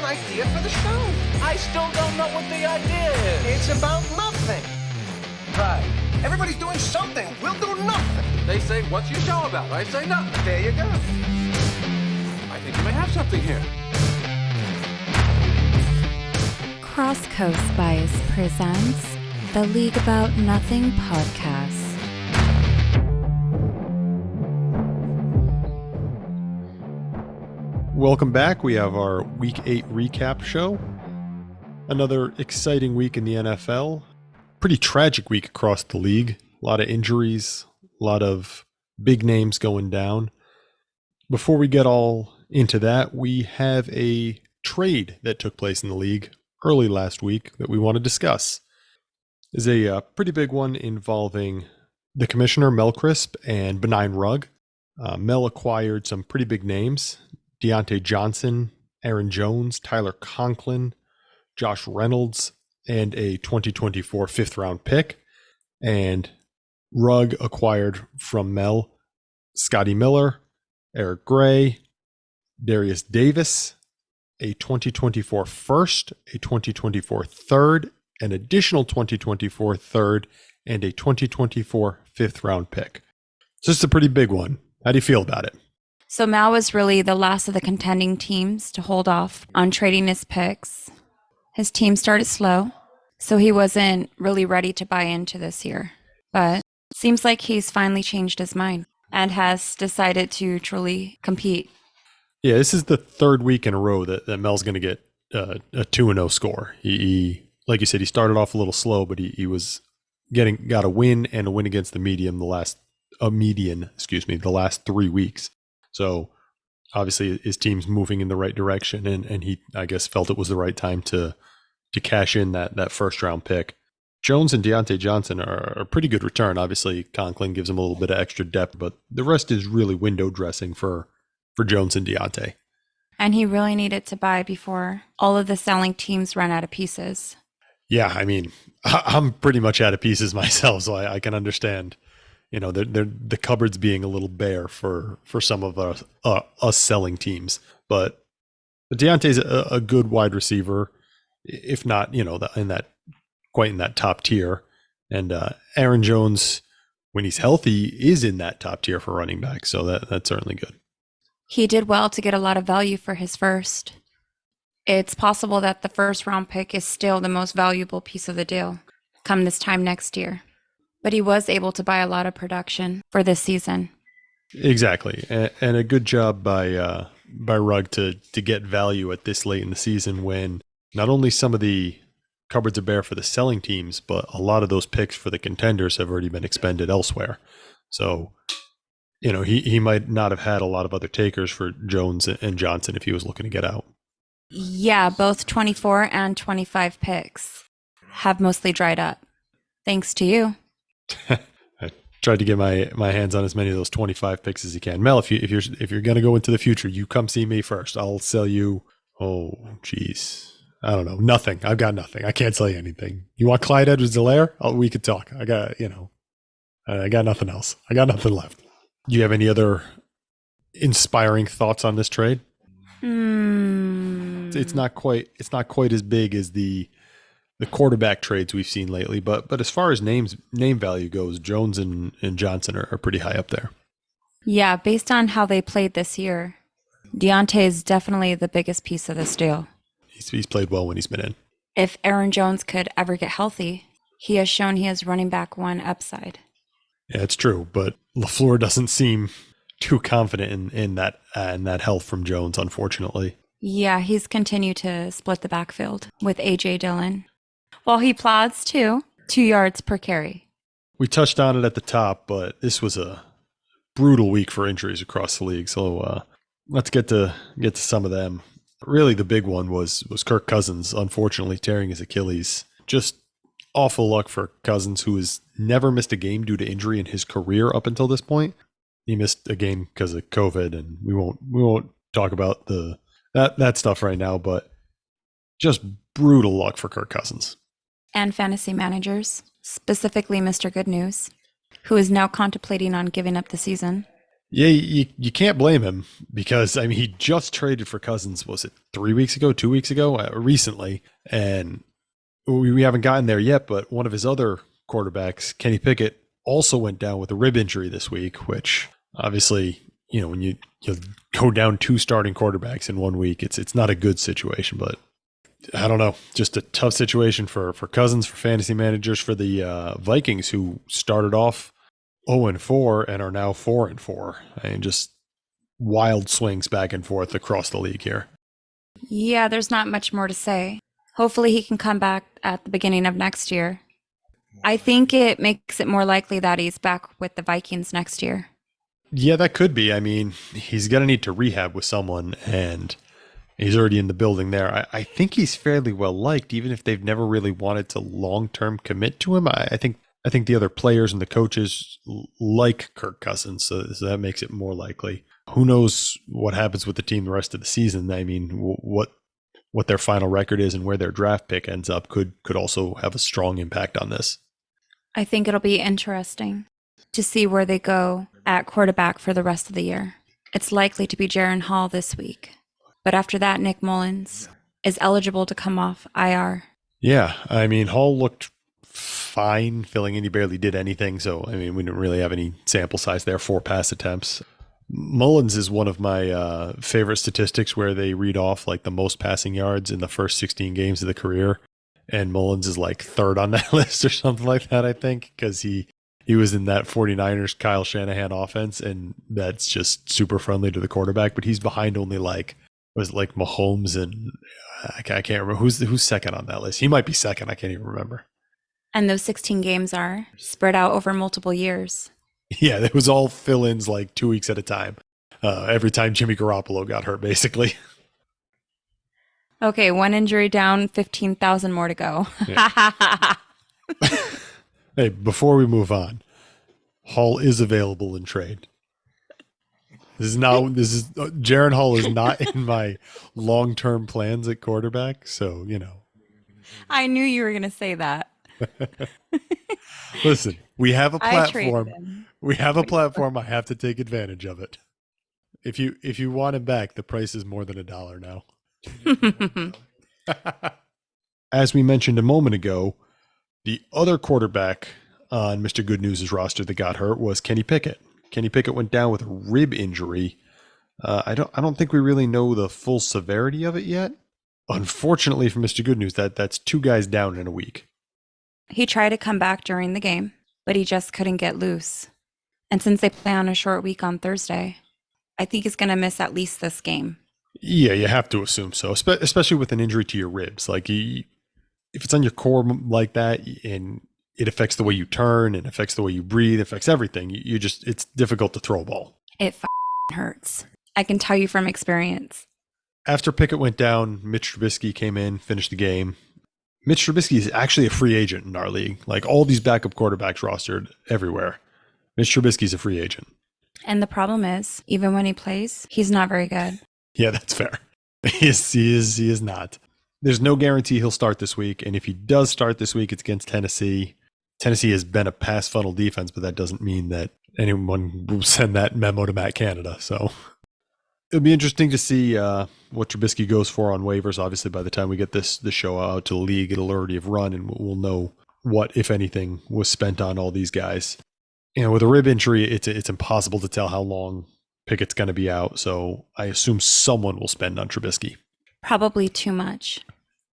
idea for the show. I still don't know what the idea is. It's about nothing. Right. Everybody's doing something. We'll do nothing. They say, what's your show about? I say nothing. There you go. I think you may have something here. Cross Coast Bias presents the League About Nothing podcast. Welcome back. We have our Week 8 recap show. Another exciting week in the NFL. Pretty tragic week across the league. A lot of injuries, a lot of big names going down. Before we get all into that, we have a trade that took place in the league early last week that we want to discuss. It's a pretty big one involving the commissioner, Mel Crisp, and Benign Rugg. Mel acquired some pretty big names. Deontay Johnson, Aaron Jones, Tyler Conklin, Josh Reynolds, and a 2024 fifth-round pick. And Rugg acquired from Mel Scotty Miller, Eric Gray, Darius Davis, a 2024 first, a 2024 third, an additional 2024 third, and a 2024 fifth-round pick. So it's a pretty big one. How do you feel about it? So Mal was really the last of the contending teams to hold off on trading his picks. His team started slow, so he wasn't really ready to buy into this year. But it seems like he's finally changed his mind and has decided to truly compete. Yeah, this is the third week in a row that Mel's going to get a 2-0 score. He, like you said, he started off a little slow, but he was got a win and a win against the median the last 3 weeks. So obviously his team's moving in the right direction, and he, I guess, felt it was the right time to cash in that first round pick. Jones and Deontay Johnson are a pretty good return. Obviously Conklin gives him a little bit of extra depth, but the rest is really window dressing for Jones and Deontay. And he really needed to buy before all of the selling teams ran out of pieces. Yeah, I mean, I'm pretty much out of pieces myself, so I can understand. You know, the cupboard's being a little bare for some of us selling teams. But Deontay's a good wide receiver, if not, you know, in that top tier. And Aaron Jones, when he's healthy, is in that top tier for running back. So that's certainly good. He did well to get a lot of value for his first. It's possible that the first round pick is still the most valuable piece of the deal come this time next year. But he was able to buy a lot of production for this season. Exactly. And a good job by Rugg to get value at this late in the season when not only some of the cupboards are bare for the selling teams, but a lot of those picks for the contenders have already been expended elsewhere. So, you know, he might not have had a lot of other takers for Jones and Johnson if he was looking to get out. Yeah, both 24 and 25 picks have mostly dried up. Thanks to you. I tried to get my hands on as many of those 25 picks as you can. Mel, if you're going to go into the future, you come see me first. I'll sell you. Oh, geez. I don't know. Nothing. I've got nothing. I can't sell you anything. You want Clyde Edwards-Helaire? We could talk. I got nothing else. I got nothing left. Do you have any other inspiring thoughts on this trade? It's not quite as big as the quarterback trades we've seen lately, but as far as name value goes, Jones and Johnson are pretty high up there. Yeah, based on how they played this year, Deontay is definitely the biggest piece of this deal. He's played well when he's been in. If Aaron Jones could ever get healthy, he has shown he has running back one upside. Yeah, it's true, but LaFleur doesn't seem too confident in that health from Jones, unfortunately. Yeah, he's continued to split the backfield with A.J. Dillon. Well, he plods 2 yards per carry. We touched on it at the top, but this was a brutal week for injuries across the league. So let's get to some of them. Really, the big one was Kirk Cousins, unfortunately tearing his Achilles. Just awful luck for Cousins, who has never missed a game due to injury in his career up until this point. He missed a game because of COVID, and we won't talk about that stuff right now. But just brutal luck for Kirk Cousins. And fantasy managers, specifically Mr. Good News, who is now contemplating on giving up the season. Yeah, you can't blame him because, I mean, he just traded for Cousins, was it 3 weeks ago, 2 weeks ago, recently, and we haven't gotten there yet, but one of his other quarterbacks, Kenny Pickett, also went down with a rib injury this week, which obviously, when you go down 2 starting quarterbacks in 1 week, it's not a good situation, but I don't know, just a tough situation for Cousins, for fantasy managers, for the Vikings, who started off 0-4 and are now 4-4. I mean, just wild swings back and forth across the league here. Yeah, there's not much more to say. Hopefully he can come back at the beginning of next year. I think it makes it more likely that he's back with the Vikings next year. Yeah, that could be. I mean, he's going to need to rehab with someone, and he's already in the building there. I think he's fairly well liked, even if they've never really wanted to long-term commit to him. I think the other players and the coaches like Kirk Cousins, so that makes it more likely. Who knows what happens with the team the rest of the season? I mean, what their final record is and where their draft pick ends up could also have a strong impact on this. I think it'll be interesting to see where they go at quarterback for the rest of the year. It's likely to be Jaron Hall this week, but after that, Nick Mullins is eligible to come off IR. Yeah, I mean, Hall looked fine filling in. He barely did anything, so I mean, we didn't really have any sample size there. 4 pass attempts. Mullins is one of my favorite statistics where they read off like the most passing yards in the first 16 games of the career, and Mullins is like 3rd on that list or something like that, I think, because he was in that 49ers Kyle Shanahan offense, and that's just super friendly to the quarterback, but he's behind only Mahomes, and I can't remember who's second on that list. He might be second. I can't even remember. And those 16 games are spread out over multiple years. Yeah, it was all fill-ins like 2 weeks at a time. Every time Jimmy Garoppolo got hurt, basically. Okay, 1 injury down, 15,000 more to go. Yeah. Hey, before we move on, Hall is available in trade. Jaron Hall is not in my long-term plans at quarterback, so, I knew you were going to say that. Listen, we have a I traded platform. him. We have a platform. I have to take advantage of it. If you want him back, the price is more than $1 now. As we mentioned a moment ago, the other quarterback on Mr. Good News' roster that got hurt was Kenny Pickett. Kenny Pickett went down with a rib injury. I don't think we really know the full severity of it yet. Unfortunately for Mr. Good News, that's 2 guys down in a week. He tried to come back during the game, but he just couldn't get loose. And since they play on a short week on Thursday, I think he's going to miss at least this game. Yeah, you have to assume so, especially with an injury to your ribs. Like, if it's on your core like that, and it affects the way you turn, and affects the way you breathe, affects everything, it's difficult to throw a ball. It hurts. I can tell you from experience. After Pickett went down, Mitch Trubisky came in, finished the game. Mitch Trubisky is actually a free agent in our league. Like, all these backup quarterbacks rostered everywhere. Mitch Trubisky's a free agent. And the problem is, even when he plays, he's not very good. Yeah, that's fair. He is not. There's no guarantee he'll start this week, and if he does start this week, it's against Tennessee. Tennessee has been a pass funnel defense, but that doesn't mean that anyone will send that memo to Matt Canada. So it'll be interesting to see what Trubisky goes for on waivers. Obviously, by the time we get the show out to the league, it'll already have run, and we'll know what, if anything, was spent on all these guys. With a rib injury, it's impossible to tell how long Pickett's going to be out. So I assume someone will spend on Trubisky. Probably too much.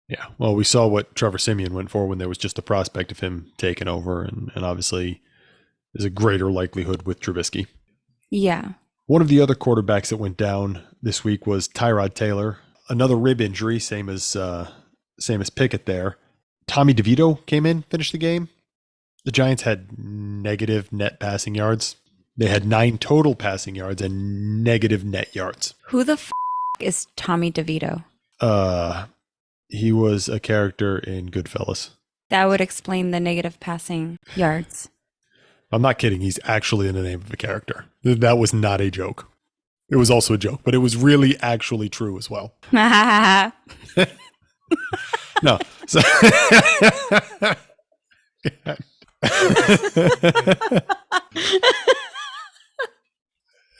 Yeah. Well, we saw what Trevor Siemian went for when there was just the prospect of him taking over. And obviously there's a greater likelihood with Trubisky. Yeah. One of the other quarterbacks that went down this week was Tyrod Taylor. Another rib injury, same as Pickett there. Tommy DeVito came in, finished the game. The Giants had negative net passing yards. They had 9 total passing yards and negative net yards. Who the is Tommy DeVito? He was a character in Goodfellas. That would explain the negative passing yards. I'm not kidding. He's actually in the name of a character. That was not a joke. It was also a joke, but it was really actually true as well. No. So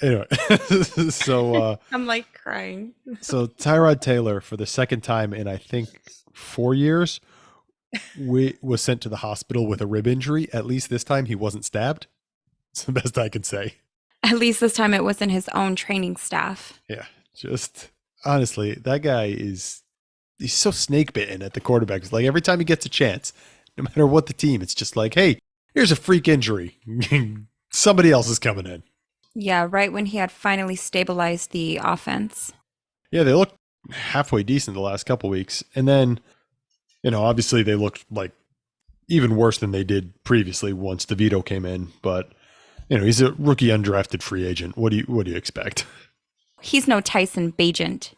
Anyway, so I'm like crying. so Tyrod Taylor, for the second time in I think 4 years, was sent to the hospital with a rib injury. At least this time he wasn't stabbed. It's the best I can say. At least this time it wasn't his own training staff. Yeah, just honestly, that guy he's so snake bitten at the quarterback. It's like every time he gets a chance, no matter what the team, it's just like, hey, here's a freak injury. Somebody else is coming in. Yeah, right when he had finally stabilized the offense. Yeah, they looked halfway decent the last couple weeks. And then, obviously they looked like even worse than they did previously once DeVito came in. But, he's a rookie undrafted free agent. What do you expect? He's no Tyson Bagent.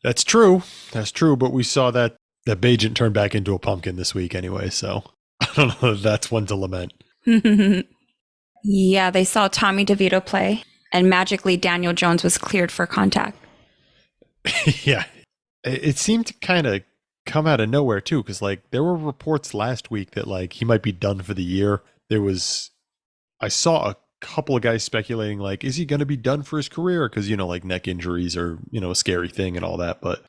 That's true. That's true. But we saw that Bagent turned back into a pumpkin this week anyway. So I don't know if that's one to lament. Yeah, they saw Tommy DeVito play, and magically Daniel Jones was cleared for contact. Yeah. It seemed to kind of come out of nowhere, too, because, there were reports last week that, he might be done for the year. I saw a couple of guys speculating, is he going to be done for his career? Because, neck injuries are, a scary thing and all that. But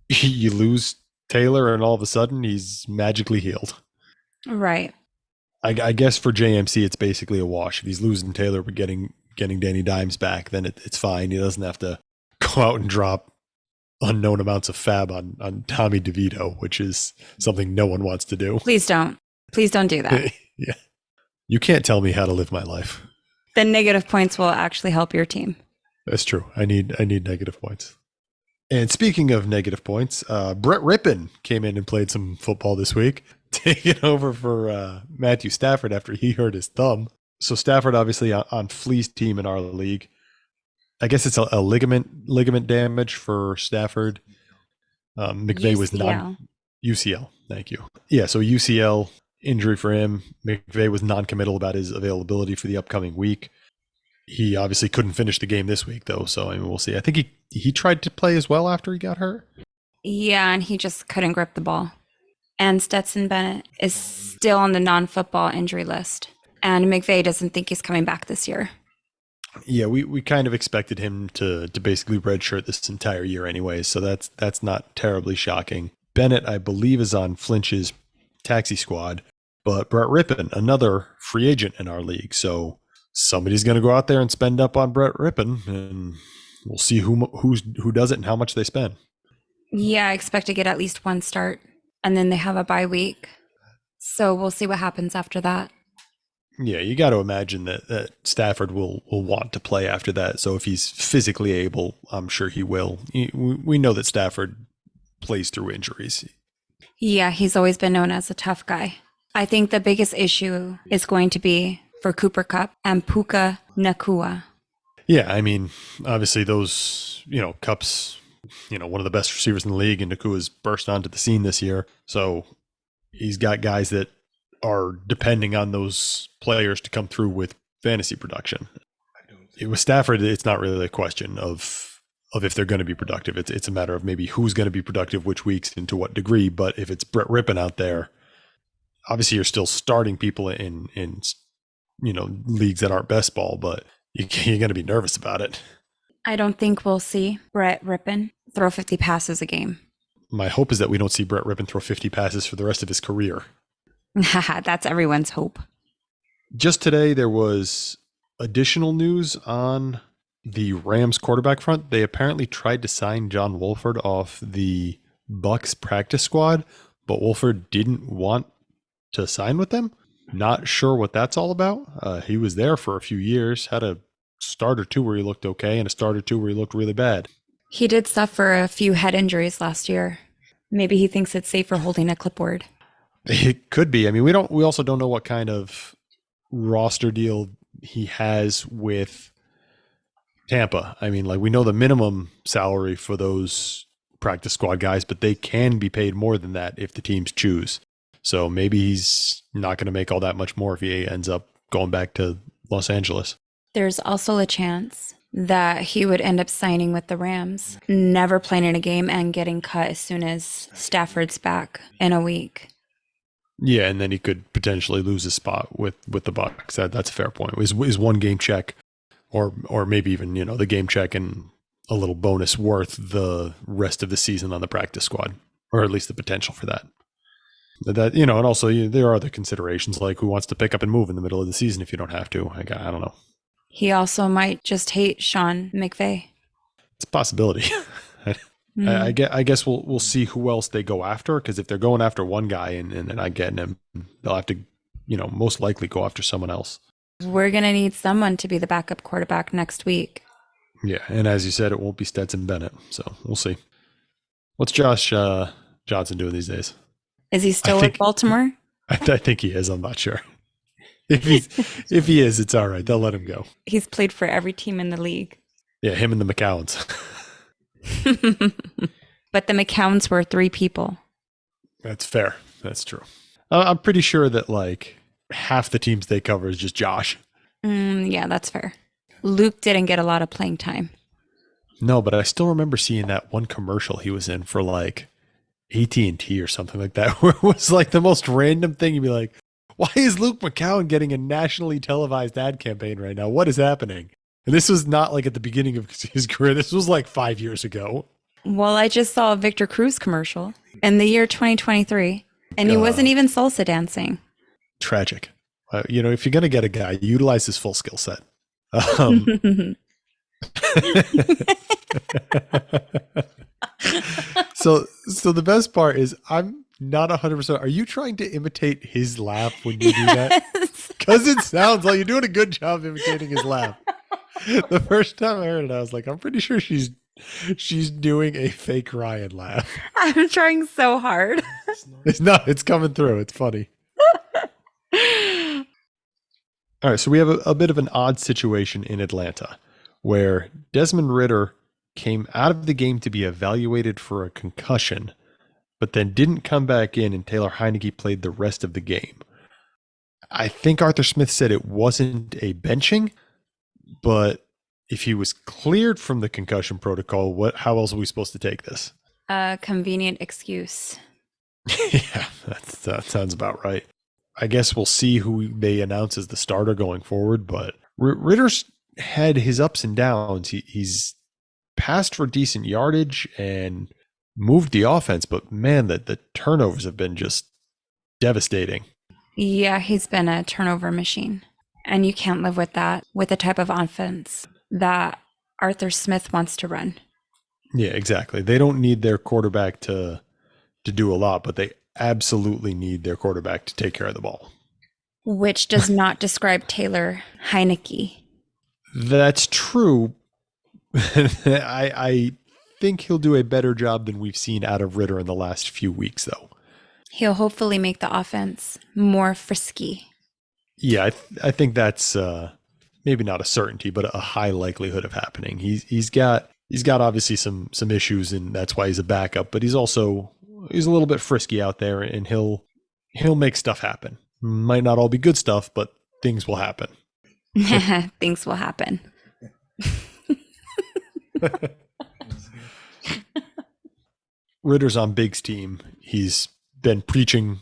you lose Taylor, and all of a sudden, he's magically healed. Right. I guess for JMC, it's basically a wash. If he's losing Taylor but getting Danny Dimes back, then it's fine. He doesn't have to go out and drop unknown amounts of fab on Tommy DeVito, which is something no one wants to do. Please don't. Please don't do that. Yeah. You can't tell me how to live my life. The negative points will actually help your team. That's true. I need negative points. And speaking of negative points, Brett Rippon came in and played some football this week, taking over for Matthew Stafford after he hurt his thumb. So Stafford obviously on Flea's team in our league. I guess it's a ligament damage for Stafford. McVay was UCL. Thank you. Yeah, so UCL injury for him. McVay was non-committal about his availability for the upcoming week. He obviously couldn't finish the game this week, though, so we'll see. I think he tried to play as well after he got hurt. Yeah, and he just couldn't grip the ball. And Stetson Bennett is still on the non-football injury list. And McVay doesn't think he's coming back this year. Yeah, we kind of expected him to basically redshirt this entire year anyway, so that's not terribly shocking. Bennett, I believe, is on Flinch's taxi squad, but Brett Rippon, another free agent in our league, so somebody's going to go out there and spend up on Brett Rippon, and we'll see who does it and how much they spend. Yeah, I expect to get at least one start, and then they have a bye week, so we'll see what happens after that. Yeah, you got to imagine that Stafford will want to play after that. So if he's physically able, I'm sure he will. We know that Stafford plays through injuries. Yeah, he's always been known as a tough guy. I think the biggest issue is going to be for Cooper Kupp and Puka Nacua. Yeah, I mean, obviously those, Kupp's, one of the best receivers in the league, and Nakua's burst onto the scene this year. So he's got guys that are depending on those players to come through with fantasy production. With Stafford, it's not really a question of if they're going to be productive. It's a matter of maybe who's going to be productive which weeks and to what degree. But if it's Brett Rippon out there, obviously you're still starting people in leagues that aren't best ball, but you're going to be nervous about it. I don't think we'll see Brett Rippon throw 50 passes a game. My hope is that we don't see Brett Rippon throw 50 passes for the rest of his career. That's everyone's hope. Just today, there was additional news on the Rams quarterback front. They apparently tried to sign John Wolford off the Bucks practice squad, but Wolford didn't want to sign with them. Not sure what that's all about. He was there for a few years, had a start or two where he looked okay and a start or two where he looked really bad. He did suffer a few head injuries last year. Maybe he thinks it's safer holding a clipboard. It could be. I mean, we also don't know what kind of roster deal he has with Tampa. I mean, we know the minimum salary for those practice squad guys, but they can be paid more than that if the teams choose. So maybe he's not going to make all that much more if he ends up going back to Los Angeles. There's also a chance that he would end up signing with the Rams, never playing in a game and getting cut as soon as Stafford's back in a week. Yeah, and then he could potentially lose his spot with the Bucs. That's a fair point. His one game check or maybe even, the game check and a little bonus worth the rest of the season on the practice squad, or at least the potential for that. That, and also there are other considerations like who wants to pick up and move in the middle of the season if you don't have to. I don't know. He also might just hate Sean McVay. It's a possibility. I guess we'll see who else they go after, because if they're going after one guy and they're not getting him, they'll have to, most likely go after someone else. We're going to need someone to be the backup quarterback next week. Yeah, and as you said, it won't be Stetson Bennett, so we'll see. What's Josh Johnson doing these days? Is he still with Baltimore? I think he is. I'm not sure. If he is, it's all right. They'll let him go. He's played for every team in the league. Yeah, him and the McCowans. But the McCowans were 3 people. That's fair. That's true. I'm pretty sure that like half the teams they cover is just Josh. Yeah, that's fair. Luke didn't get a lot of playing time. No, but I still remember seeing that one commercial he was in for like AT&T or something like that, where it was like the most random thing. You'd be like, why is Luke McCowan getting a nationally televised ad campaign right now? What is happening? And this was not like at the beginning of his career. This was like 5 years ago. Well, I just saw a Victor Cruz commercial in the year 2023, and he wasn't even salsa dancing. Tragic. If you're going to get a guy, utilize his full skill set. So the best part is I'm not 100%. Are you trying to imitate his laugh when you do that? Because it sounds like you're doing a good job imitating his laugh. The first time I heard it, I was like, I'm pretty sure she's doing a fake Ryan laugh. I'm trying so hard. It's coming through. It's funny. All right, so we have a bit of an odd situation in Atlanta where Desmond Ridder came out of the game to be evaluated for a concussion, but then didn't come back in, and Taylor Heineke played the rest of the game. I think Arthur Smith said it wasn't a benching, but if he was cleared from the concussion protocol, how else are we supposed to take this? A convenient excuse. Yeah, that sounds about right. I guess we'll see who they announce as the starter going forward, but Ritter's had his ups and downs. He's passed for decent yardage and moved the offense, but man, the turnovers have been just devastating. Yeah, he's been a turnover machine, and you can't live with that with the type of offense that Arthur Smith wants to run. Yeah, exactly. They don't need their quarterback to do a lot, but they absolutely need their quarterback to take care of the ball. Which does not describe Taylor Heineke. That's true. I think he'll do a better job than we've seen out of Ridder in the last few weeks, though. He'll hopefully make the offense more frisky. Yeah, I think that's maybe not a certainty, but a high likelihood of happening. He's got obviously some issues, and that's why he's a backup. But he's a little bit frisky out there, and he'll make stuff happen. Might not all be good stuff, but things will happen. Things will happen. Ritter's on Big's team. He's been preaching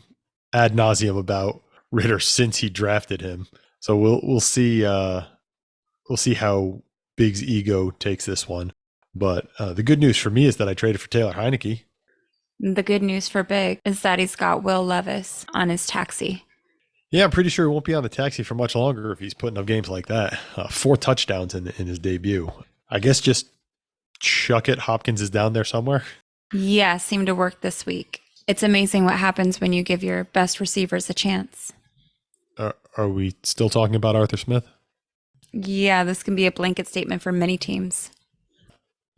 ad nauseum about Ridder since he drafted him. So we'll see how Big's ego takes this one. But the good news for me is that I traded for Taylor Heineke. The good news for Big is that he's got Will Levis on his taxi. Yeah, I'm pretty sure he won't be on the taxi for much longer if he's putting up games like that. 4 touchdowns in his debut. I guess just chuck it. Hopkins is down there somewhere. Yeah, seemed to work this week. It's amazing what happens when you give your best receivers a chance. Are we still talking about Arthur Smith? Yeah, this can be a blanket statement for many teams.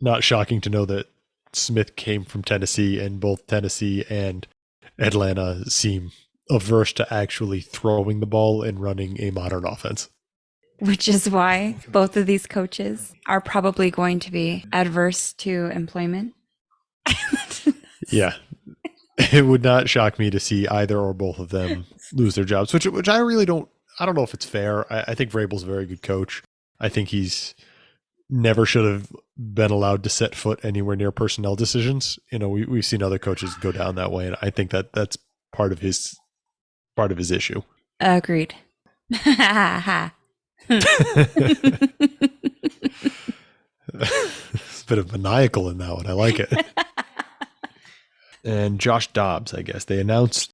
Not shocking to know that Smith came from Tennessee, and both Tennessee and Atlanta seem averse to actually throwing the ball and running a modern offense. Which is why both of these coaches are probably going to be adverse to employment. Yeah. It would not shock me to see either or both of them lose their jobs, which I really don't know if it's fair. I think Vrabel's a very good coach. I think he's never should have been allowed to set foot anywhere near personnel decisions. We've seen other coaches go down that way, and I think that's part of his issue. Agreed. It's a bit of maniacal in that one. I like it. And Josh Dobbs, I guess. They announced.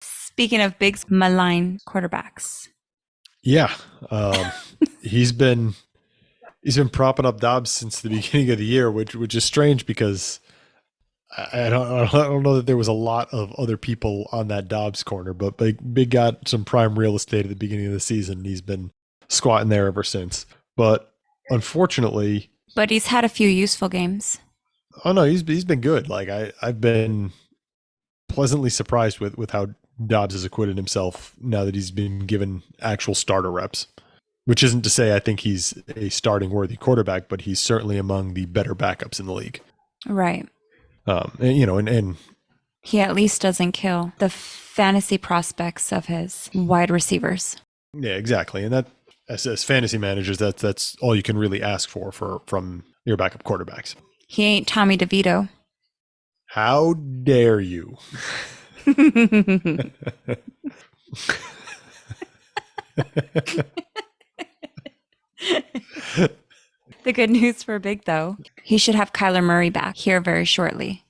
Speaking of big malign quarterbacks. Yeah. He's been propping up Dobbs since the beginning of the year, which is strange because I don't know that there was a lot of other people on that Dobbs corner, but Big got some prime real estate at the beginning of the season. He's been squatting there ever since. But unfortunately, But he's had a few useful games. oh no, he's been good. Like I've been pleasantly surprised with how Dobbs has acquitted himself now that he's been given actual starter reps. Which isn't to say I think he's a starting worthy quarterback, but he's certainly among the better backups in the league. Right. And He at least doesn't kill the fantasy prospects of his wide receivers. yeah, exactly. And that as fantasy managers, that's all you can really ask from your backup quarterbacks. He ain't Tommy DeVito. How dare you? The good news for Big, though, he should have Kyler Murray back here very shortly.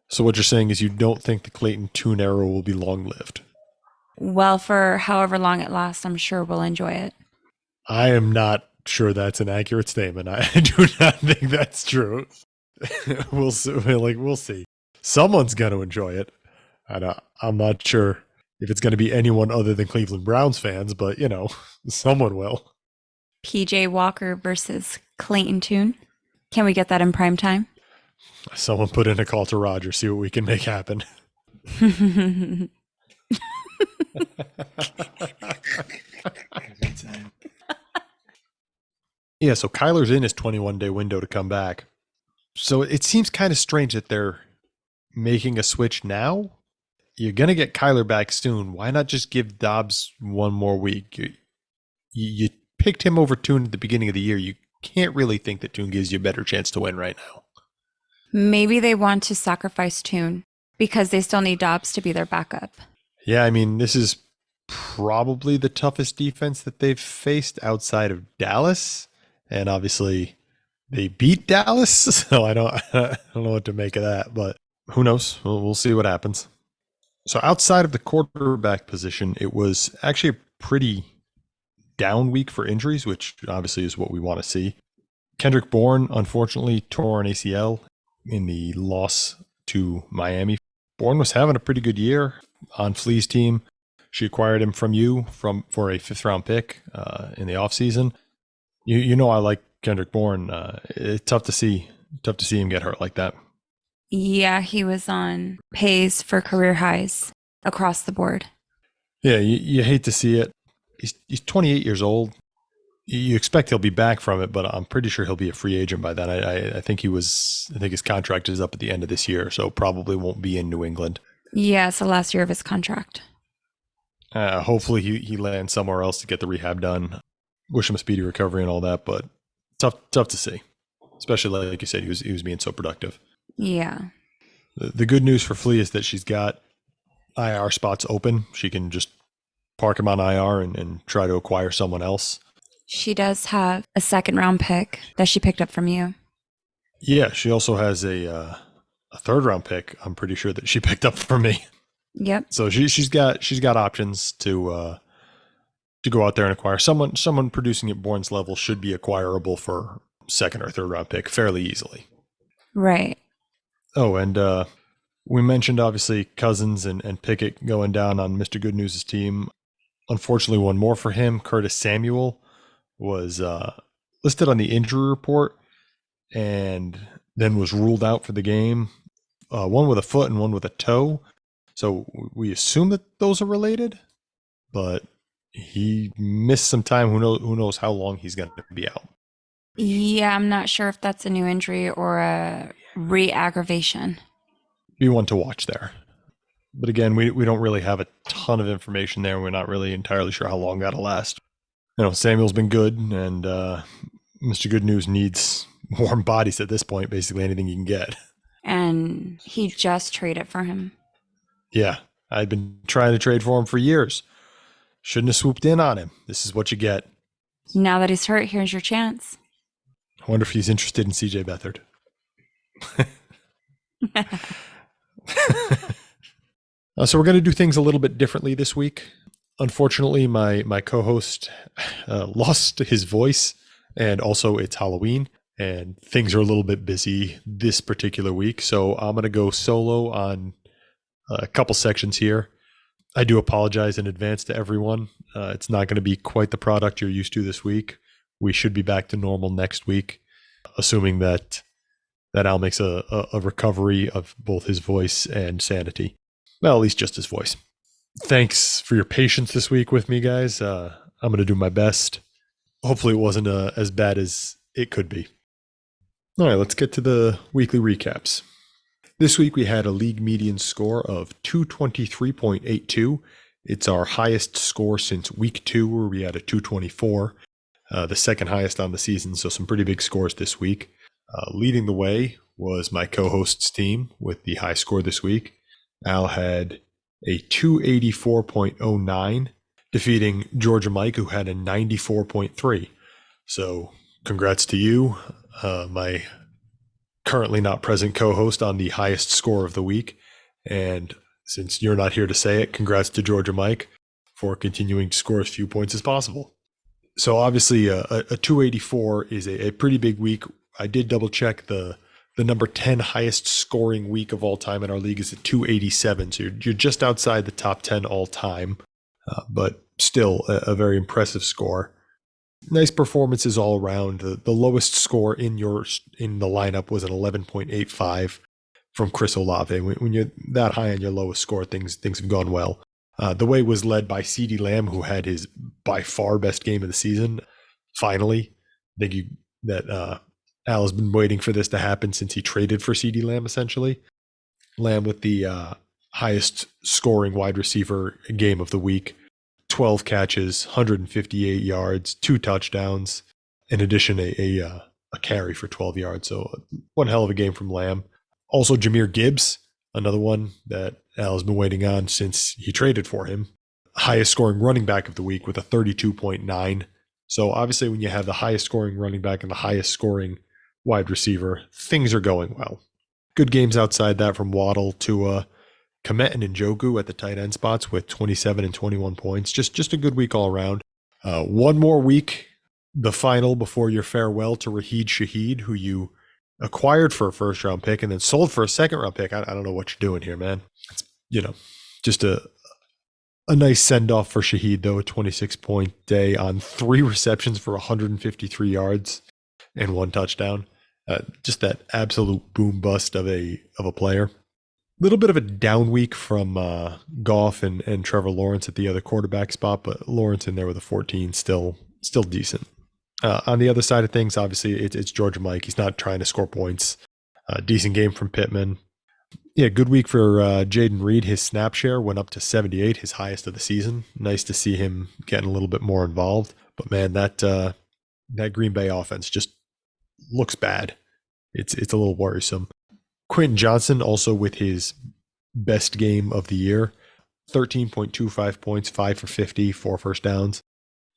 So what you're saying is you don't think the Clayton Tune era will be long-lived? Well, for however long it lasts, I'm sure we'll enjoy it. I am not sure that's an accurate statement. I do not think that's true. We'll see. We'll see. Someone's going to enjoy it. I'm not sure if it's going to be anyone other than Cleveland Browns fans, but, someone will. PJ Walker versus Clayton Tune. Can we get that in prime time? Someone put in a call to Roger, see what we can make happen. Yeah, so Kyler's in his 21-day window to come back. So it seems kind of strange that they're making a switch now. You're going to get Kyler back soon. Why not just give Dobbs one more week? You picked him over Tune at the beginning of the year. You can't really think that Tune gives you a better chance to win right now. Maybe they want to sacrifice Tune because they still need Dobbs to be their backup. Yeah, I mean, this is probably the toughest defense that they've faced outside of Dallas. And obviously they beat Dallas. So I don't know what to make of that, but who knows? We'll see what happens. So outside of the quarterback position, it was actually a pretty down week for injuries, which obviously is what we want to see. Kendrick Bourne, unfortunately, tore an ACL in the loss to Miami. Bourne was having a pretty good year on Flea's team. She acquired him from you for a 5th-round pick in the offseason. You know I like Kendrick Bourne. It's tough to see him get hurt like that. Yeah, he was on pace for career highs across the board. Yeah, you hate to see it. He's 28 years old. You expect he'll be back from it, but I'm pretty sure he'll be a free agent by then. I think his contract is up at the end of this year, so probably won't be in New England. Yeah, it's the last year of his contract. Hopefully he lands somewhere else to get the rehab done. Wish him a speedy recovery and all that, but tough to see. Especially like you said, he was being so productive. Yeah. The good news for Flea is that she's got IR spots open. She can just park him on IR and try to acquire someone else. She does have a 2nd-round pick that she picked up from you. Yeah, she also has a 3rd-round pick. I'm pretty sure that she picked up from me. Yep. So she's got options to go out there and acquire someone producing at Bourne's level should be acquirable for 2nd or 3rd-round pick fairly easily. Right. Oh, and we mentioned obviously Cousins and Pickett going down on Mr. Good News' team. Unfortunately, one more for him. Curtis Samuel was listed on the injury report and then was ruled out for the game. One with a foot and one with a toe. So we assume that those are related, but he missed some time. Who knows how long he's going to be out. Yeah, I'm not sure if that's a new injury or a re-aggravation. Be one to watch there. But again, we don't really have a ton of information there. We're not really entirely sure how long that'll last. Samuel's been good, and Mr. Good News needs warm bodies at this point, basically anything you can get. And he just traded for him. Yeah, I'd been trying to trade for him for years. Shouldn't have swooped in on him. This is what you get. Now that he's hurt, here's your chance. I wonder if he's interested in CJ Beathard. So we're going to do things a little bit differently this week. Unfortunately, my co-host lost his voice, and also it's Halloween, and things are a little bit busy this particular week. So I'm going to go solo on a couple sections here. I do apologize in advance to everyone. It's not going to be quite the product you're used to this week. We should be back to normal next week, assuming that Al makes a recovery of both his voice and sanity. Well, at least just his voice. Thanks for your patience this week with me, guys. I'm going to do my best. Hopefully it wasn't as bad as it could be. All right, let's get to the weekly recaps. This week we had a league median score of 223.82. It's our highest score since week 2, where we had a 224, the second highest on the season, so some pretty big scores this week. Leading the way was my co-host's team with the high score this week. Al had a 284.09, defeating GeorgiaMike, who had a 94.3. So congrats to you, my currently not present co-host, on the highest score of the week. And since you're not here to say it, congrats to GeorgiaMike for continuing to score as few points as possible. So obviously a 284 is a pretty big week. I did double check the number 10 highest scoring week of all time in our league is at 287. So you're just outside the top 10 all time, but still a very impressive score. Nice performances all around. The lowest score in the lineup was an 11.85 from Chris Olave. When you're that high on your lowest score, things have gone well. The way was led by CeeDee Lamb, who had his by far best game of the season. Finally, I think Al has been waiting for this to happen since he traded for CeeDee Lamb, essentially. Lamb with the highest scoring wide receiver game of the week. 12 catches, 158 yards, 2 touchdowns, in addition a carry for 12 yards. So one hell of a game from Lamb. Also Jahmyr Gibbs, another one that Al has been waiting on since he traded for him. Highest scoring running back of the week with a 32.9. So obviously when you have the highest scoring running back and the highest scoring wide receiver, things are going well. Good games outside that from Waddle to Komet and Njoku at the tight end spots with 27 and 21 points. Just a good week all around. One more week, the final before your farewell to Raheed Shaheed, who you acquired for a first round pick and then sold for a second round pick. I don't know what you're doing here, man. It's, just a nice send off for Shaheed, though. A 26-point day on 3 receptions for 153 yards and 1 touchdown. Just that absolute boom bust of a player. Little bit of a down week from Goff and Trevor Lawrence at the other quarterback spot, but Lawrence in there with a 14, still decent. On the other side of things, obviously it's GeorgiaMike. He's not trying to score points. Decent game from Pittman. Yeah, good week for Jaden Reed. His snap share went up to 78, his highest of the season. Nice to see him getting a little bit more involved. But man, that Green Bay offense just looks bad. It's a little worrisome. Quentin Johnson also with his best game of the year, 13.25 points, 5 for 50, 4 first downs.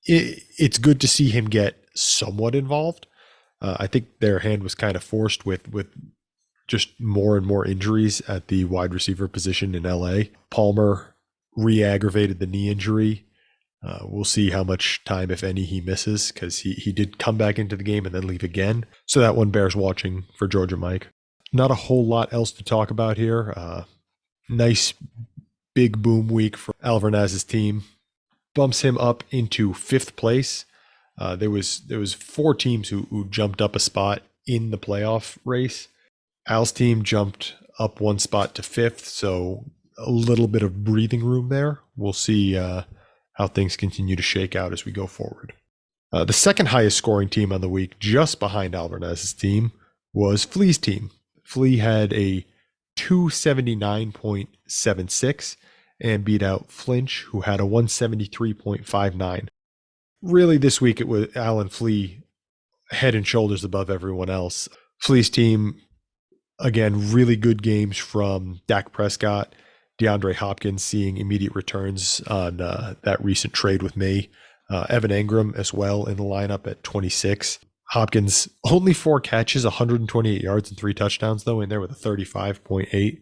It's good to see him get somewhat involved. I think their hand was kind of forced with just more and more injuries at the wide receiver position in LA. Palmer re-aggravated the knee injury. We'll see how much time, if any, he misses, because he did come back into the game and then leave again. So that one bears watching for GeorgiaMike. Not a whole lot else to talk about here. Nice big boom week for Alvernaz's team. Bumps him up into 5th place. There was 4 teams who jumped up a spot in the playoff race. Al's team jumped up 1 spot to 5th, so a little bit of breathing room there. We'll see how things continue to shake out as we go forward. The second highest scoring team on the week, just behind Alvernaz's team, was Flea's team. Flea had a 279.76 and beat out Flinch, who had a 173.59. Really, this week it was Al and Flea head and shoulders above everyone else. Flea's team, again, really good games from Dak Prescott, DeAndre Hopkins seeing immediate returns on that recent trade with me. Evan Engram as well in the lineup at 26. Hopkins, only 4 catches, 128 yards and 3 touchdowns, though, in there with a 35.8.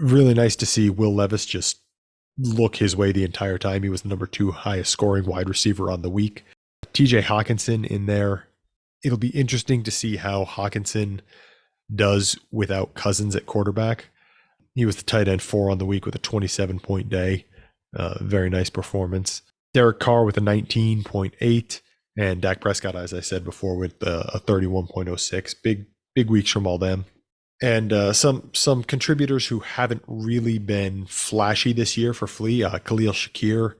Really nice to see Will Levis just look his way the entire time. He was the number 2 highest scoring wide receiver on the week. TJ Hawkinson in there. It'll be interesting to see how Hawkinson does without Cousins at quarterback. He was the tight end 4 on the week with a 27-point day. Very nice performance. Derek Carr with a 19.8. And Dak Prescott, as I said before, with a 31.06. Big weeks from all them. And some contributors who haven't really been flashy this year for Flea. Khalil Shakir.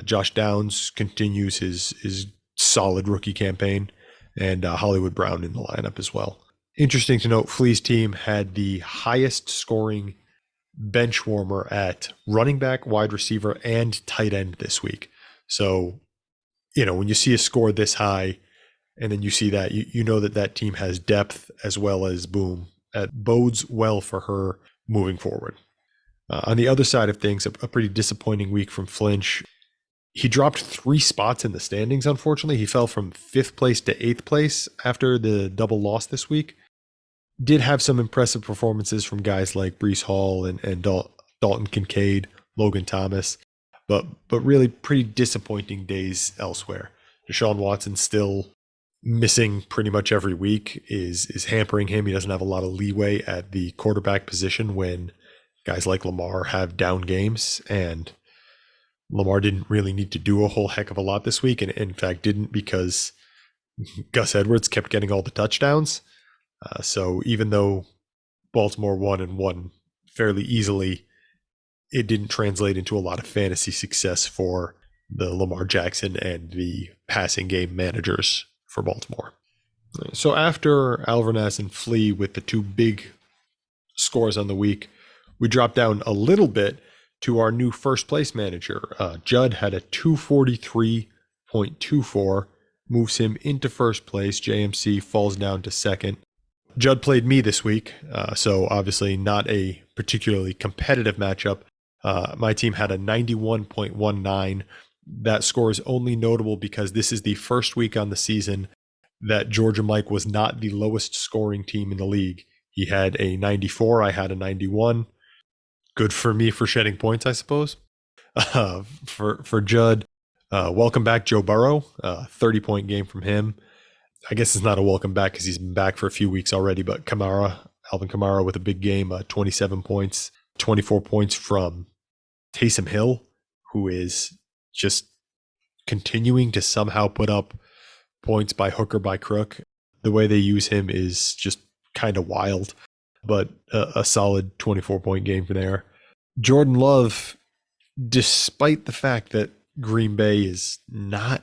Josh Downs continues his solid rookie campaign. And Hollywood Brown in the lineup as well. Interesting to note, Flea's team had the highest scoring bench warmer at running back, wide receiver, and tight end this week. So, when you see a score this high and then you see that, you know that team has depth as well as boom. That bodes well for her moving forward. On the other side of things, a pretty disappointing week from Flinch. He dropped 3 spots in the standings, unfortunately. He fell from 5th place to 8th place after the double loss this week. Did have some impressive performances from guys like Breece Hall and Dalton Kincaid, Logan Thomas, but really pretty disappointing days elsewhere. Deshaun Watson still missing pretty much every week is hampering him. He doesn't have a lot of leeway at the quarterback position when guys like Lamar have down games, and Lamar didn't really need to do a whole heck of a lot this week, and in fact didn't, because Gus Edwards kept getting all the touchdowns. So even though Baltimore won and won fairly easily, it didn't translate into a lot of fantasy success for the Lamar Jackson and the passing game managers for Baltimore. So after Alvarez and Flea with the 2 big scores on the week, we dropped down a little bit to our new first place manager. Judd had a 243.24, moves him into first place. JMC falls down to second. Judd played me this week, so obviously not a particularly competitive matchup. My team had a 91.19. That score is only notable because this is the first week on the season that GeorgiaMike was not the lowest scoring team in the league. He had a 94, I had a 91. Good for me for shedding points, I suppose. For Judd, welcome back Joe Burrow, 30-point game from him. I guess it's not a welcome back because he's been back for a few weeks already, but Alvin Kamara with a big game, 27 points, 24 points from Taysom Hill, who is just continuing to somehow put up points by hook or by crook. The way they use him is just kind of wild, but a solid 24-point game for there. Jordan Love, despite the fact that Green Bay is not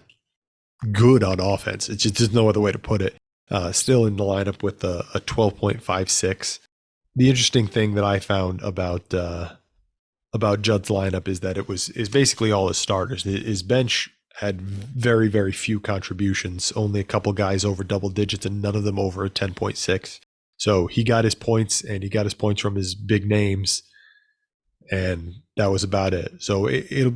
good on offense, it's just there's no other way to put it, still in the lineup with a 12.56. The interesting thing that I found about Judd's lineup is that is basically all his starters. His bench had very, very few contributions, only a couple guys over double digits and none of them over a 10.6. So he got his points, and he got his points from his big names, and that was about it. So it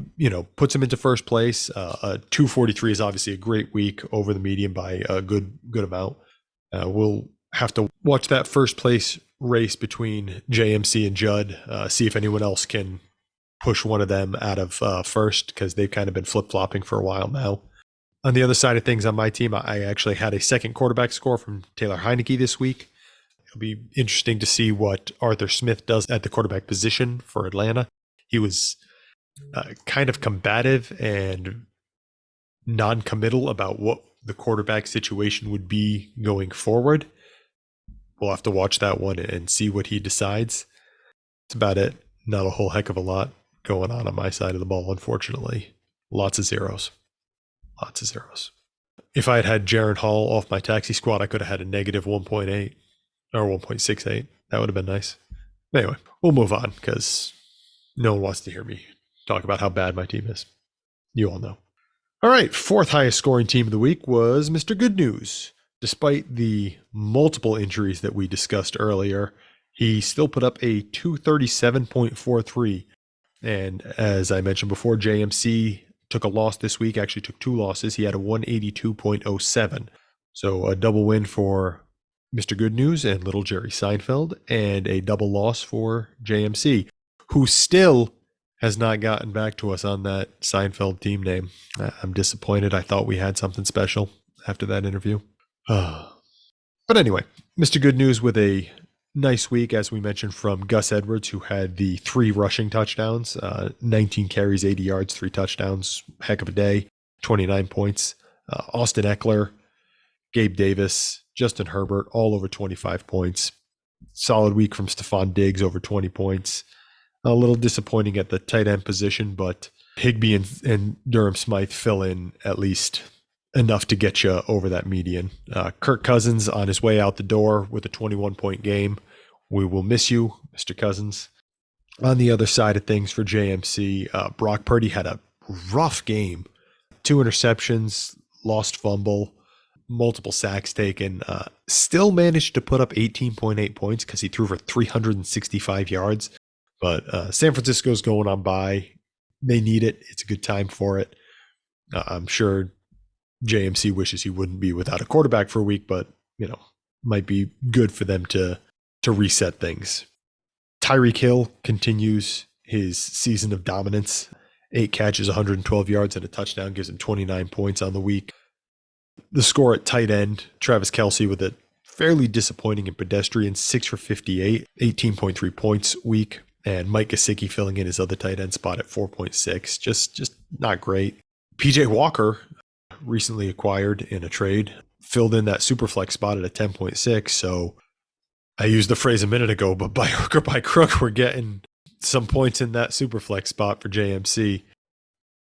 puts him into first place. 243 is obviously a great week over the median by a good amount. We'll have to watch that first place race between JMC and Judd, see if anyone else can push one of them out of first, because they've kind of been flip-flopping for a while now. On the other side of things on my team, I actually had a second quarterback score from Taylor Heineke this week. It'll be interesting to see what Arthur Smith does at the quarterback position for Atlanta. He was kind of combative and non-committal about what the quarterback situation would be going forward. We'll have to watch that one and see what he decides. That's about it. Not a whole heck of a lot going on my side of the ball, unfortunately. Lots of zeros. If I had Jaron Hall off my taxi squad, I could have had a negative 1.8 or 1.68. That would have been nice. Anyway, we'll move on because no one wants to hear me talk about how bad my team is. You all know. All right, fourth highest scoring team of the week was Mr. Good News. Despite the multiple injuries that we discussed earlier, he still put up a 237.43. And as I mentioned before, JMC took a loss this week, actually took 2 losses. He had a 182.07. So a double win for Mr. Good News and Little Jerry Seinfeld, and a double loss for JMC, who still has not gotten back to us on that Seinfeld team name. I'm disappointed. I thought we had something special after that interview. But anyway, Mr. Good News with a nice week, as we mentioned, from Gus Edwards, who had the 3 rushing touchdowns, 19 carries, 80 yards, 3 touchdowns. Heck of a day, 29 points. Austin Eckler, Gabe Davis, Justin Herbert, all over 25 points. Solid week from Stephon Diggs, over 20 points. A little disappointing at the tight end position, but Higbee and Durham Smythe fill in at least enough to get you over that median. Kirk Cousins on his way out the door with a 21-point game. We will miss you, Mr. Cousins. On the other side of things for JMC, Brock Purdy had a rough game. 2 interceptions, lost fumble, multiple sacks taken. Still managed to put up 18.8 points because he threw for 365 yards. But San Francisco's going on by. They need it. It's a good time for it. I'm sure JMC wishes he wouldn't be without a quarterback for a week, but might be good for them to reset things. Tyreek Hill continues his season of dominance. 8 catches, 112 yards, and a touchdown, gives him 29 points on the week. The score at tight end, Travis Kelce with a fairly disappointing and pedestrian 6 for 58, 18.3 points week, and Mike Gesicki filling in his other tight end spot at 4.6. Just not great. PJ Walker, recently acquired in a trade, filled in that superflex spot at a 10.6. So I used the phrase a minute ago, but by hook or by crook, we're getting some points in that superflex spot for JMC.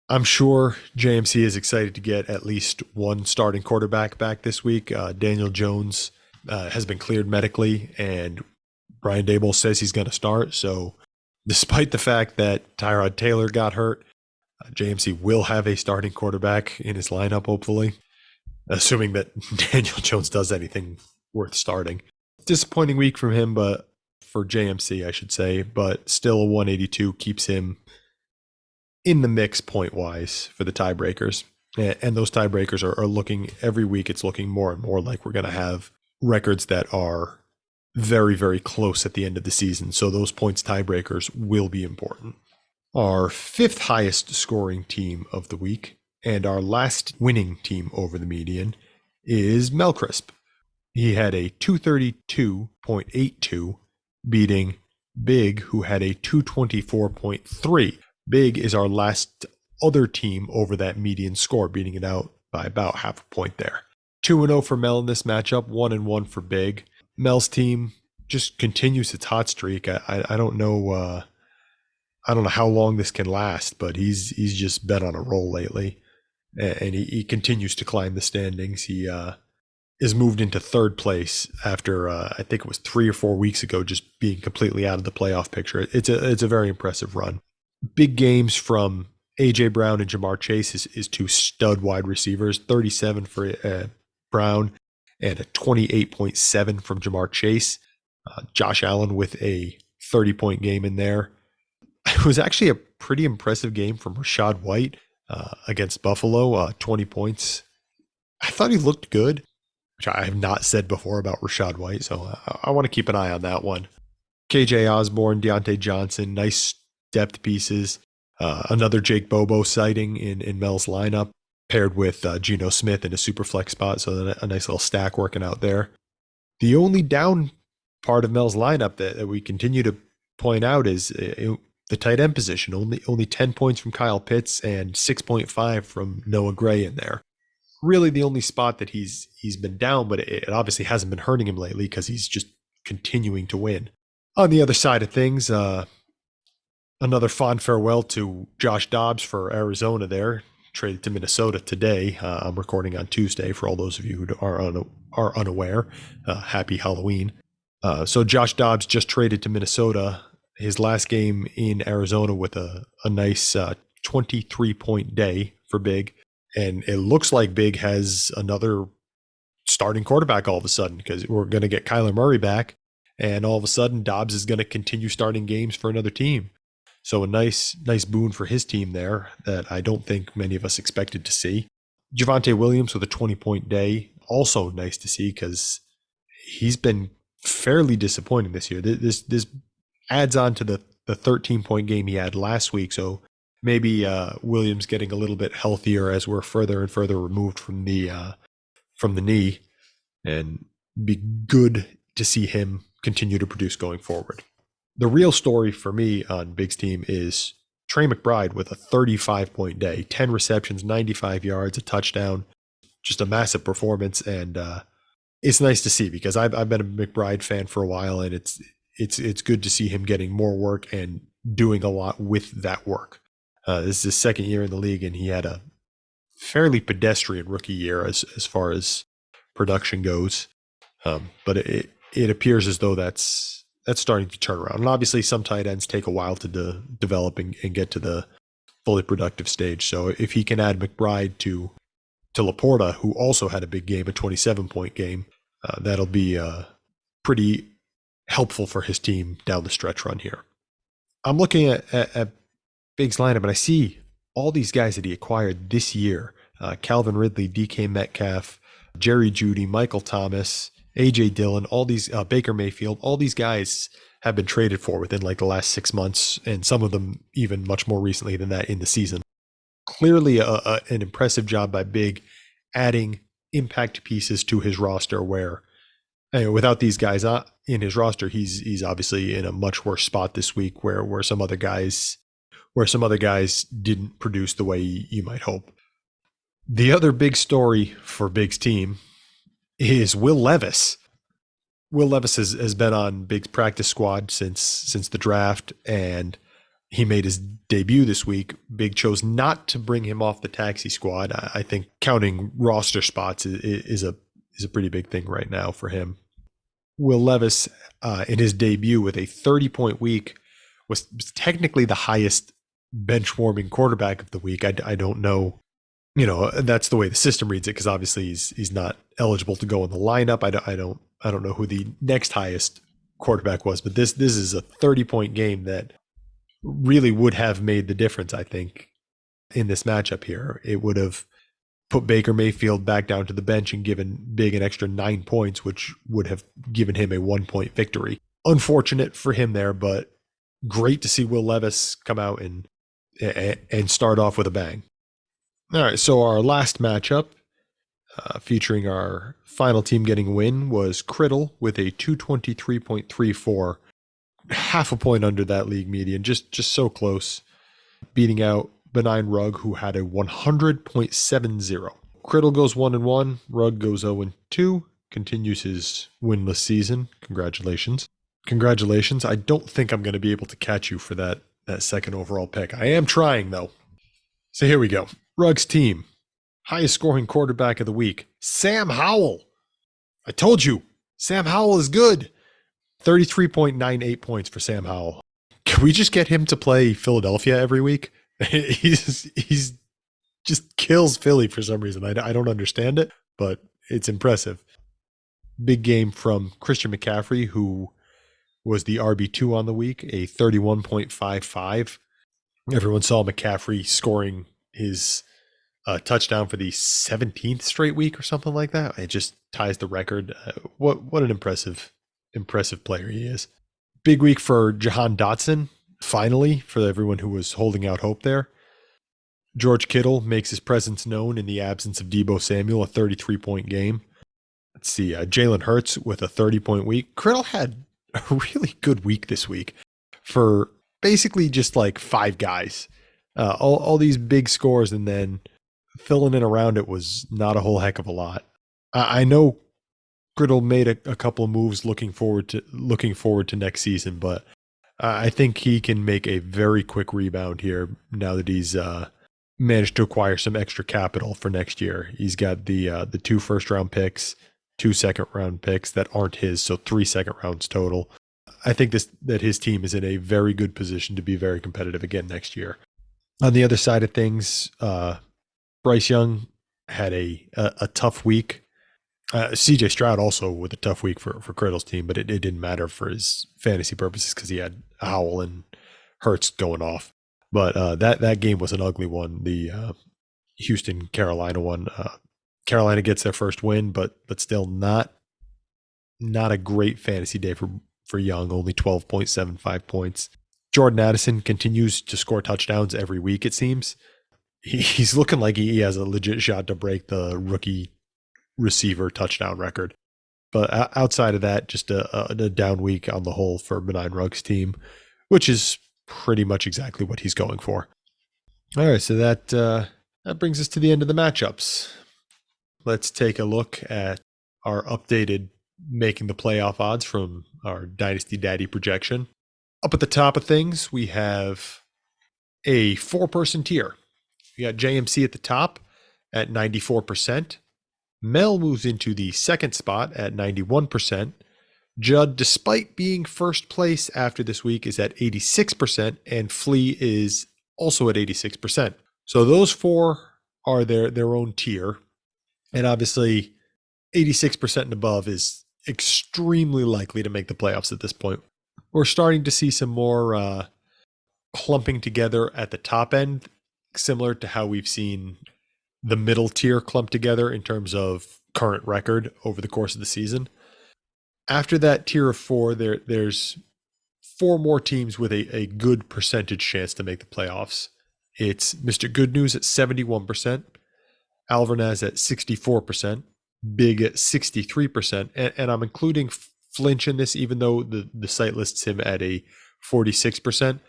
I'm sure JMC is excited to get at least one starting quarterback back this week. Daniel Jones has been cleared medically, and Brian Daboll says he's going to start. So despite the fact that Tyrod Taylor got hurt, JMC will have a starting quarterback in his lineup, hopefully, assuming that Daniel Jones does anything worth starting. Disappointing week from him, but for JMC, I should say, but still a 182 keeps him in the mix point-wise for the tiebreakers. And those tiebreakers are looking, every week it's looking more and more like we're going to have records that are very, very close at the end of the season. So those points tiebreakers will be important. Our 5th highest scoring team of the week and our last winning team over the median is Melcrisp. He had a 232.82, beating Big, who had a 224.3. Big is our last other team over that median score, beating it out by about half a point there. 2-0 for Mel in this matchup, 1-1 for Big. Mel's team just continues its hot streak. I don't know how long this can last, but he's just been on a roll lately, and he continues to climb the standings. He is moved into 3rd place after I think it was 3 or 4 weeks ago, just being completely out of the playoff picture. It's a very impressive run. Big games from AJ Brown and Jamar Chase, is 2 stud wide receivers. 37 for Brown and a 28.7 from Jamar Chase. Josh Allen with a 30-point game in there. It was actually a pretty impressive game from Rachaad White against Buffalo, 20 points. I thought he looked good, which I have not said before about Rachaad White, so I want to keep an eye on that one. KJ Osborne, Deontay Johnson, nice depth pieces. Another Jake Bobo sighting in Mel's lineup, paired with Geno Smith in a super flex spot, so a nice little stack working out there. The only down part of Mel's lineup that we continue to point out is the tight end position. Only 10 points from Kyle Pitts and 6.5 from Noah Gray in there. Really the only spot that he's been down, but it obviously hasn't been hurting him lately because he's just continuing to win. On the other side of things, another fond farewell to Josh Dobbs for Arizona there, traded to Minnesota today. I'm recording on Tuesday for all those of you who are unaware. Happy Halloween. So Josh Dobbs just traded to Minnesota. His last game in Arizona with a nice 23-point day for Big. And it looks like Big has another starting quarterback all of a sudden, because we're going to get Kyler Murray back. And all of a sudden, Dobbs is going to continue starting games for another team. So a nice boon for his team there that I don't think many of us expected to see. Javonte Williams with a 20-point day, also nice to see because he's been fairly disappointing this year. This adds on to the 13-point game he had last week. So maybe Williams getting a little bit healthier as we're further and further removed from the knee, and be good to see him continue to produce going forward. The real story for me on Big's team is Trey McBride with a 35-point day, 10 receptions, 95 yards, a touchdown, just a massive performance. And it's nice to see because I've been a McBride fan for a while, and it's good to see him getting more work and doing a lot with that work. This is his second year in the league, and he had a fairly pedestrian rookie year as far as production goes. But it appears as though that's starting to turn around. And obviously some tight ends take a while to develop and get to the fully productive stage. So if he can add McBride to Laporta, who also had a big game, a 27-point game, that'll be pretty helpful for his team down the stretch run here. I'm looking at Big's lineup, and I see all these guys that he acquired this year. Calvin Ridley, DK Metcalf, Jerry Jeudy, Michael Thomas, A.J. Dillon, all these Baker Mayfield, all these guys have been traded for within like the last 6 months, and some of them even much more recently than that in the season. Clearly an impressive job by Big adding impact pieces to his roster where without these guys in his roster, he's obviously in a much worse spot this week where some other guys didn't produce the way you might hope. The other big story for Big's team is Will Levis. Will Levis has been on Big's practice squad since the draft, and he made his debut this week. Big chose not to bring him off the taxi squad. I think counting roster spots is a pretty big thing right now for him. Will Levis, in his debut with a 30-point week, was technically the highest bench warming quarterback of the week. I don't know. That's the way the system reads it, because obviously he's not eligible to go in the lineup. I don't know who the next highest quarterback was, but this is a 30-point game that really would have made the difference, I think, in this matchup here. It would have put Baker Mayfield back down to the bench and given Big an extra 9 points, which would have given him a 1-point victory. Unfortunate for him there, but great to see Will Levis come out and start off with a bang. All right, so our last matchup featuring our final team getting a win was Criddle with a 223.34, half a point under that league median, just so close, beating out Benign Rugg, who had a 100.70. Criddle goes 1-1, Rugg goes 0-2, continues his winless season. Congratulations. I don't think I'm going to be able to catch you for that second overall pick. I am trying, though. So here we go. Rugg's team, highest scoring quarterback of the week, Sam Howell. I told you, Sam Howell is good. 33.98 points for Sam Howell. Can we just get him to play Philadelphia every week? He's just kills Philly for some reason. I don't understand it, but it's impressive. Big game from Christian McCaffrey, who was the RB2 on the week, a 31.55. Everyone saw McCaffrey scoring his touchdown for the 17th straight week or something like that. It just ties the record. What an impressive player he is. Big week for Jahan Dotson, finally, for everyone who was holding out hope there. George Kittle makes his presence known in the absence of Deebo Samuel, a 33-point game. Let's see, Jalen Hurts with a 30-point week. Criddle had a really good week this week for basically just like 5 guys. All these big scores, and then filling in around it was not a whole heck of a lot. I know Criddle made a couple of moves looking forward to next season, but I think he can make a very quick rebound here now that he's managed to acquire some extra capital for next year. He's got the 2 first-round picks, 2 second-round picks that aren't his, so 3 second rounds total. I think that his team is in a very good position to be very competitive again next year. On the other side of things, Bryce Young had a tough week. CJ Stroud also with a tough week for Criddle's team, but it didn't matter for his fantasy purposes because he had Howell and Hurts going off. But that game was an ugly one. The Houston Carolina one. Carolina gets their first win, but still not a great fantasy day for Young. Only 12.75 points. Jordan Addison continues to score touchdowns every week. It seems he's looking like he has a legit shot to break the rookie receiver touchdown record. But outside of that, just a down week on the whole for Benign Ruggs' team, which is pretty much exactly what he's going for. All right, so that brings us to the end of the matchups. Let's take a look at our updated making the playoff odds from our Dynasty Daddy projection. Up at the top of things, we have a 4-person tier. We got JMC at the top at 94%. Mel moves into the second spot at 91%. Judd, despite being first place after this week, is at 86%, and Flea is also at 86%. So those four are their own tier. And obviously, 86% and above is extremely likely to make the playoffs at this point. We're starting to see some more clumping together at the top end, similar to how we've seen the middle tier clump together in terms of current record over the course of the season. After that tier of 4, there's 4 more teams with a good percentage chance to make the playoffs. It's Mr. Good News at 71%, Alvarez at 64%, Big at 63%, and I'm including Flinch in this, even though the site lists him at a 46%.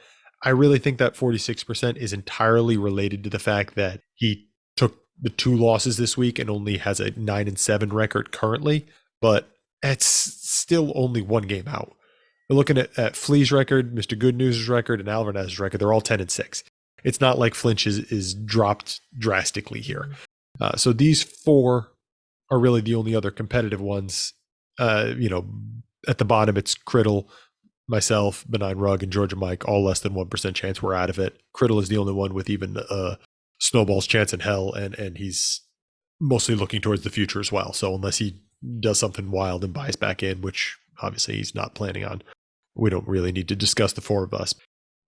I really think that 46% is entirely related to the fact that he took the 2 losses this week and only has a 9-7 record currently, but it's still only 1 game out. We're looking at Flea's record, Mr. Good News' record, and Alvarez's record. They're all 10-6. It's not like Flinch is dropped drastically here. So these 4 are really the only other competitive ones. At the bottom, it's Criddle, myself, Benign Rug, and GeorgiaMike, all less than 1% chance we're out of it. Criddle is the only one with even a snowball's chance in hell, and he's mostly looking towards the future as well. So unless he does something wild and buys back in, which obviously he's not planning on, we don't really need to discuss the 4 of us.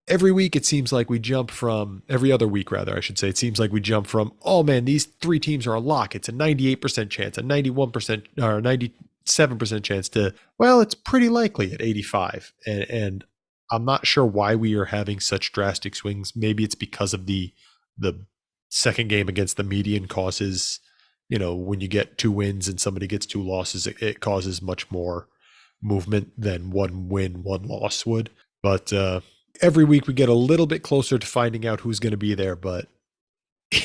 Every week it seems like we jump from, every other week rather, I should say, it seems like we jump from, oh man, these 3 teams are a lock. It's a 98% chance, a 91% or 97% chance to, well, it's pretty likely at 85. And I'm not sure why we are having such drastic swings. Maybe it's because of the second game against the median causes, when you get 2 wins and somebody gets 2 losses, it causes much more movement than 1 win, 1 loss would. But every week we get a little bit closer to finding out who's going to be there, but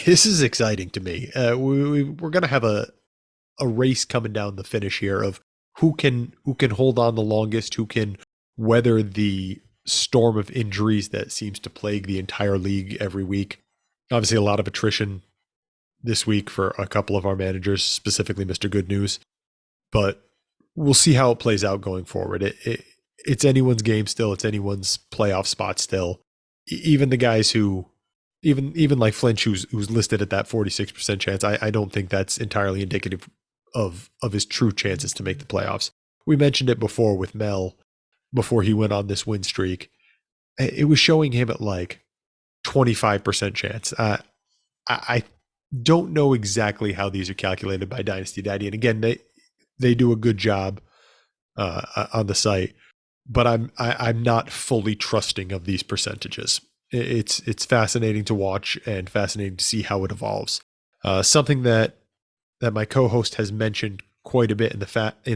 this is exciting to me. We're going to have a race coming down the finish here of who can hold on the longest, who can weather the storm of injuries that seems to plague the entire league every week. Obviously, a lot of attrition this week for a couple of our managers, specifically Mr. Good News, but we'll see how it plays out going forward. It's anyone's game still. It's anyone's playoff spot still. Even the guys who, even like Flinch, who's listed at that 46% chance, I don't think that's entirely indicative of his true chances to make the playoffs. We mentioned it before with Mel, before he went on this win streak. It was showing him at like 25% chance. I don't know exactly how these are calculated by Dynasty Daddy, and again, they do a good job on the site, but I'm not fully trusting of these percentages. It's fascinating to watch and fascinating to see how it evolves. Something that my co-host has mentioned quite a bit in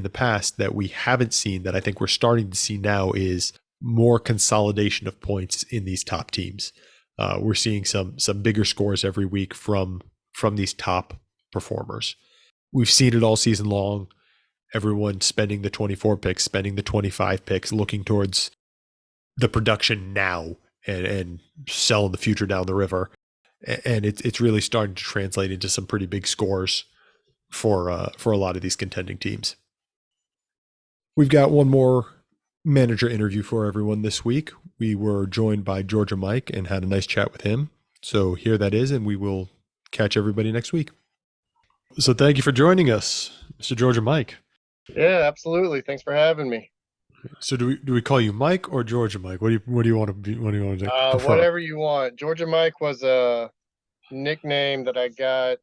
the past that we haven't seen, that I think we're starting to see now, is more consolidation of points in these top teams. We're seeing some bigger scores every week from these top performers. We've seen it all season long. Everyone spending the 24 picks, spending the 25 picks, looking towards the production now and selling the future down the river. And it's really starting to translate into some pretty big scores for a lot of these contending teams. We've got one more manager interview for everyone this week. We were joined by GeorgiaMike and had a nice chat with him. So here that is, and we will catch everybody next week. So thank you for joining us, Mr. GeorgiaMike. Yeah, absolutely. Thanks for having me. So do we call you Mike or Georgia Mike? What do you want to be? What do you want to prefer? Whatever you want. GeorgiaMike was a nickname that I got.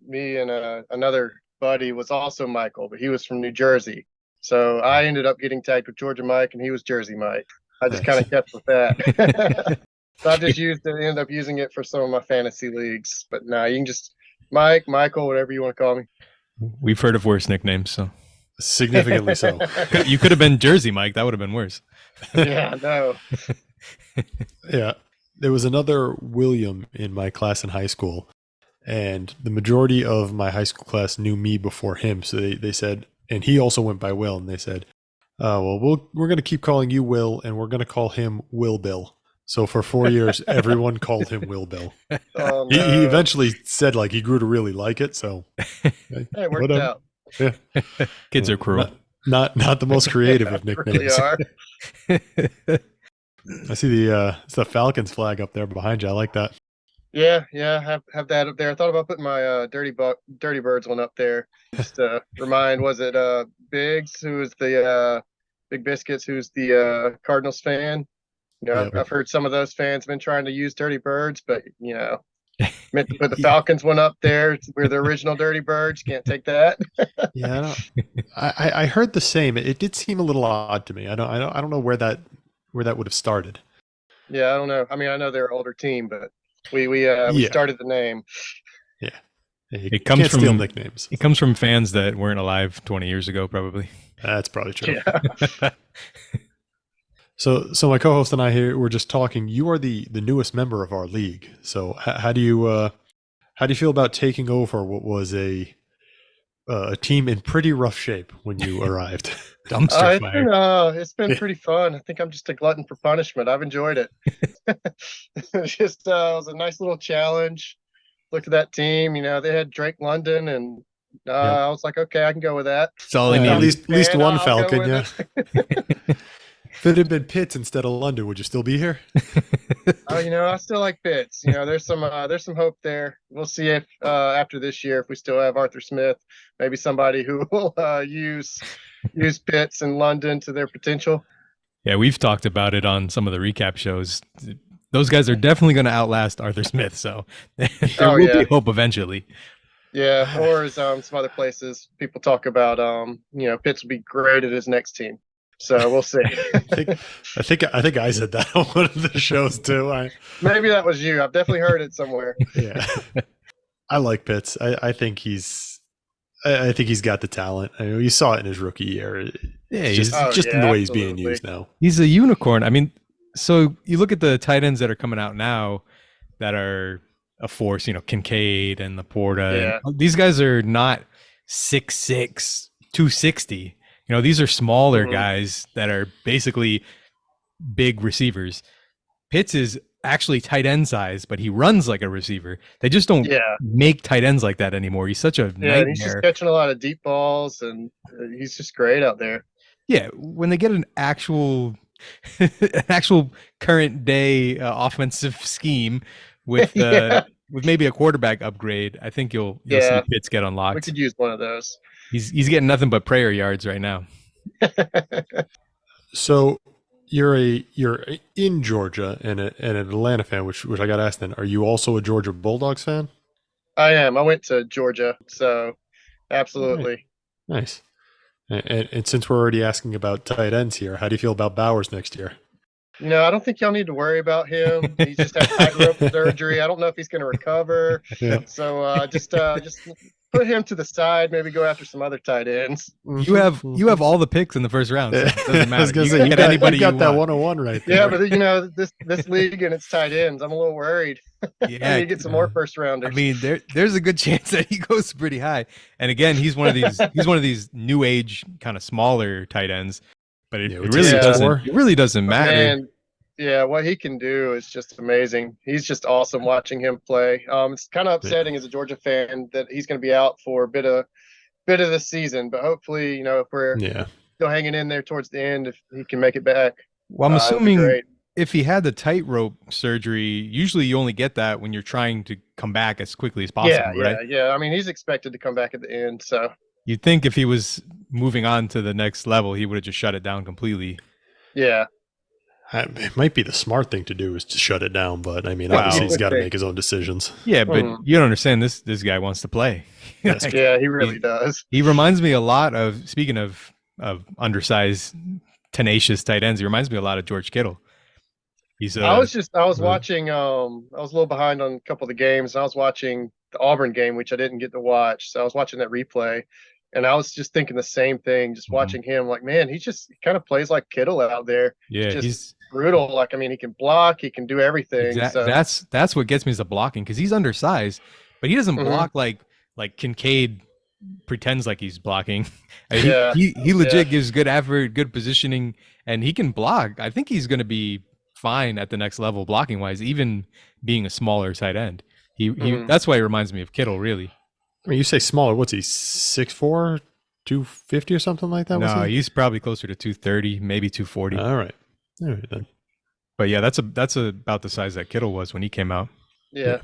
Me and another buddy was also Michael, but he was from New Jersey. So I ended up getting tagged with GeorgiaMike, and he was Jersey Mike. I just kind of kept with that. So I just ended up using it for some of my fantasy leagues. But now you can just Mike, Michael, whatever you want to call me. We've heard of worse nicknames, so Significantly so. you could have been Jersey Mike. That would have been worse. Yeah, no. Yeah. There was another William in my class in high school, and the majority of my high school class knew me before him. So they said, and he also went by Will, and they said, we're going to keep calling you Will, and we're going to call him Will Bill. So for 4 years, everyone called him Will Bill. Oh, no. He eventually said he grew to really like it. So Hey, it worked whatever. out. Yeah. Kids are cruel. Not the most creative of Really nicknames. are. I see it's the Falcons flag up there behind you. I like that. Yeah, have that up there. I thought about putting my Dirty Birds one up there. Just to remind, was it Biggs, who is the Big Biscuits, who's the Cardinals fan? Yeah. I've heard some of those fans been trying to use Dirty Birds, but meant to put the Falcons one up there. We're the original Dirty Birds. Can't take that. Yeah, I heard the same. It did seem a little odd to me. I don't know where that would have started. Yeah, I don't know. I mean, I know they're an older team, but we started the name. Yeah, It comes can't from steal nicknames. It comes from fans that weren't alive 20 years ago, probably. That's probably true. Yeah. So my co-host and I here were just talking. You are the newest member of our league. So how do you feel about taking over what was a team in pretty rough shape when you arrived? Dumpster fire. It's been pretty fun. I think I'm just a glutton for punishment. I've enjoyed it. It was a nice little challenge. Looked at that team. They had Drake London, and I was like, okay, I can go with that. That's all I need. At least one I'll go Falcon, with yeah. If it had been Pitts instead of London, would you still be here? I still like Pitts. There's some hope there. We'll see if after this year, if we still have Arthur Smith, maybe somebody who will use Pitts and London to their potential. Yeah, we've talked about it on some of the recap shows. Those guys are definitely going to outlast Arthur Smith, so there will be hope eventually. Yeah, or as some other places, people talk about Pitts will be great at his next team. So we'll see. I think I said that on one of the shows too. Maybe that was you. I've definitely heard it somewhere. Yeah, I like Pitts. I think he's got the talent. I mean, you saw it in his rookie year. Yeah, It's just in the way he's being absolutely. used now. He's a unicorn. I mean, so you look at the tight ends that are coming out now that are a force, Kincaid and Laporta. Yeah. And these guys are not 6'6", 260. These are smaller guys that are basically big receivers. Pitts is actually tight end size, but he runs like a receiver. They just don't make tight ends like that anymore. He's such a nightmare. And he's just catching a lot of deep balls, and he's just great out there. Yeah, when they get an actual current day offensive scheme with with maybe a quarterback upgrade, I think you'll see Pitts get unlocked. We could use one of those. He's getting nothing but prayer yards right now. So you're in Georgia and an Atlanta fan, which I got asked then. Are you also a Georgia Bulldogs fan? I am. I went to Georgia, so absolutely. Nice. And since we're already asking about tight ends here, how do you feel about Bowers next year? I don't think y'all need to worry about him. He just had tightrope surgery. I don't know if he's going to recover. Yeah. So just put him to the side. Maybe go after some other tight ends. You have all the picks in the first round. So it doesn't matter. I was gonna You say, can you get anybody got you that want. 101 right there. Yeah, but this league and its tight ends, I'm a little worried. Yeah, I need to get some more first rounders. I mean, there's a good chance that he goes pretty high. And again, he's one of these new age kind of smaller tight ends. But it really doesn't matter. Man, yeah, what he can do is just amazing. He's just awesome watching him play. It's kind of upsetting as a Georgia fan that he's going to be out for a bit of the season, but hopefully, if we're still hanging in there towards the end, if he can make it back. Well, I'm assuming great. if he had the tightrope surgery, usually you only get that when you're trying to come back as quickly as possible, right? Yeah. I mean, he's expected to come back at the end, so You'd think if he was moving on to the next level, he would have just shut it down completely. Yeah. It might be the smart thing to do is to shut it down, but I mean, Well, obviously he's got to okay. make his own decisions. Yeah, but Mhm. you don't understand. This guy wants to play. Yes. Like, Yeah, he really does. he reminds me a lot of, speaking of undersized, tenacious tight ends, he reminds me a lot of George Kittle. He's I was Mhm. watching, I was a little behind on a couple of the games. I was watching the Auburn game, which I didn't get to watch. So I was watching that replay, and I was just thinking the same thing, just Mhm. watching him. Like, man, he kind of plays like Kittle out there. yeah, Just he's brutal. Like, I mean, he can block, he can do everything. So that's what gets me is the blocking, because he's undersized, but he doesn't Mhm. block like Kincaid pretends like he's blocking. Yeah. He legit gives good effort, good positioning, and he can block. I think he's going to be fine at the next level blocking wise, even being a smaller tight end. He Mhm. that's why he reminds me of Kittle, really. I mean, you say smaller. What's he, 6'4", 250 or something like that? No, was he? he's probably closer to 230, maybe 240. All right then. But yeah, that's about the size that Kittle was when he came out. Yeah.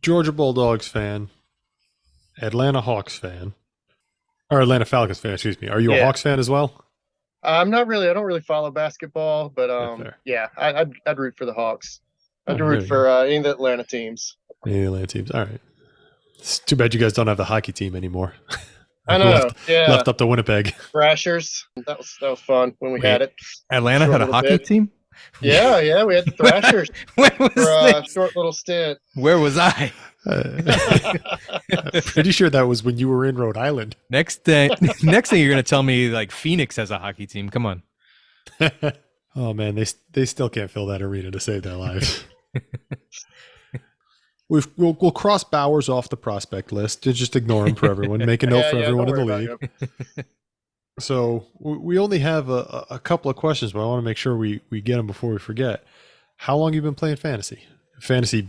Georgia Bulldogs fan, Atlanta Hawks fan, or Atlanta Falcons fan. Excuse me. Are you a Yeah. Hawks fan as well? I'm not really. I don't really follow basketball, but fair. yeah, I'd root for the Hawks. I'd Oh, root there you for any of the Atlanta teams. Any Atlanta teams? All right. It's too bad you guys don't have the hockey team anymore. I know. Yeah, Left up to Winnipeg. Thrashers. That was fun when we Wait, had it. Atlanta Short had a little hockey bit. team? Yeah, we had the Thrashers When was for a this? short little stint. Where was I? Pretty sure that was when you were in Rhode Island. Next thing you're gonna tell me like Phoenix has a hockey team. Come on. Oh man, they still can't fill that arena to save their lives. We'll cross Bowers off the prospect list. Just ignore him for everyone. Make a note for everyone in the don't worry league. about him. So we only have a couple of questions, but I want to make sure we get them before we forget. How long have you been playing fantasy? Fantasy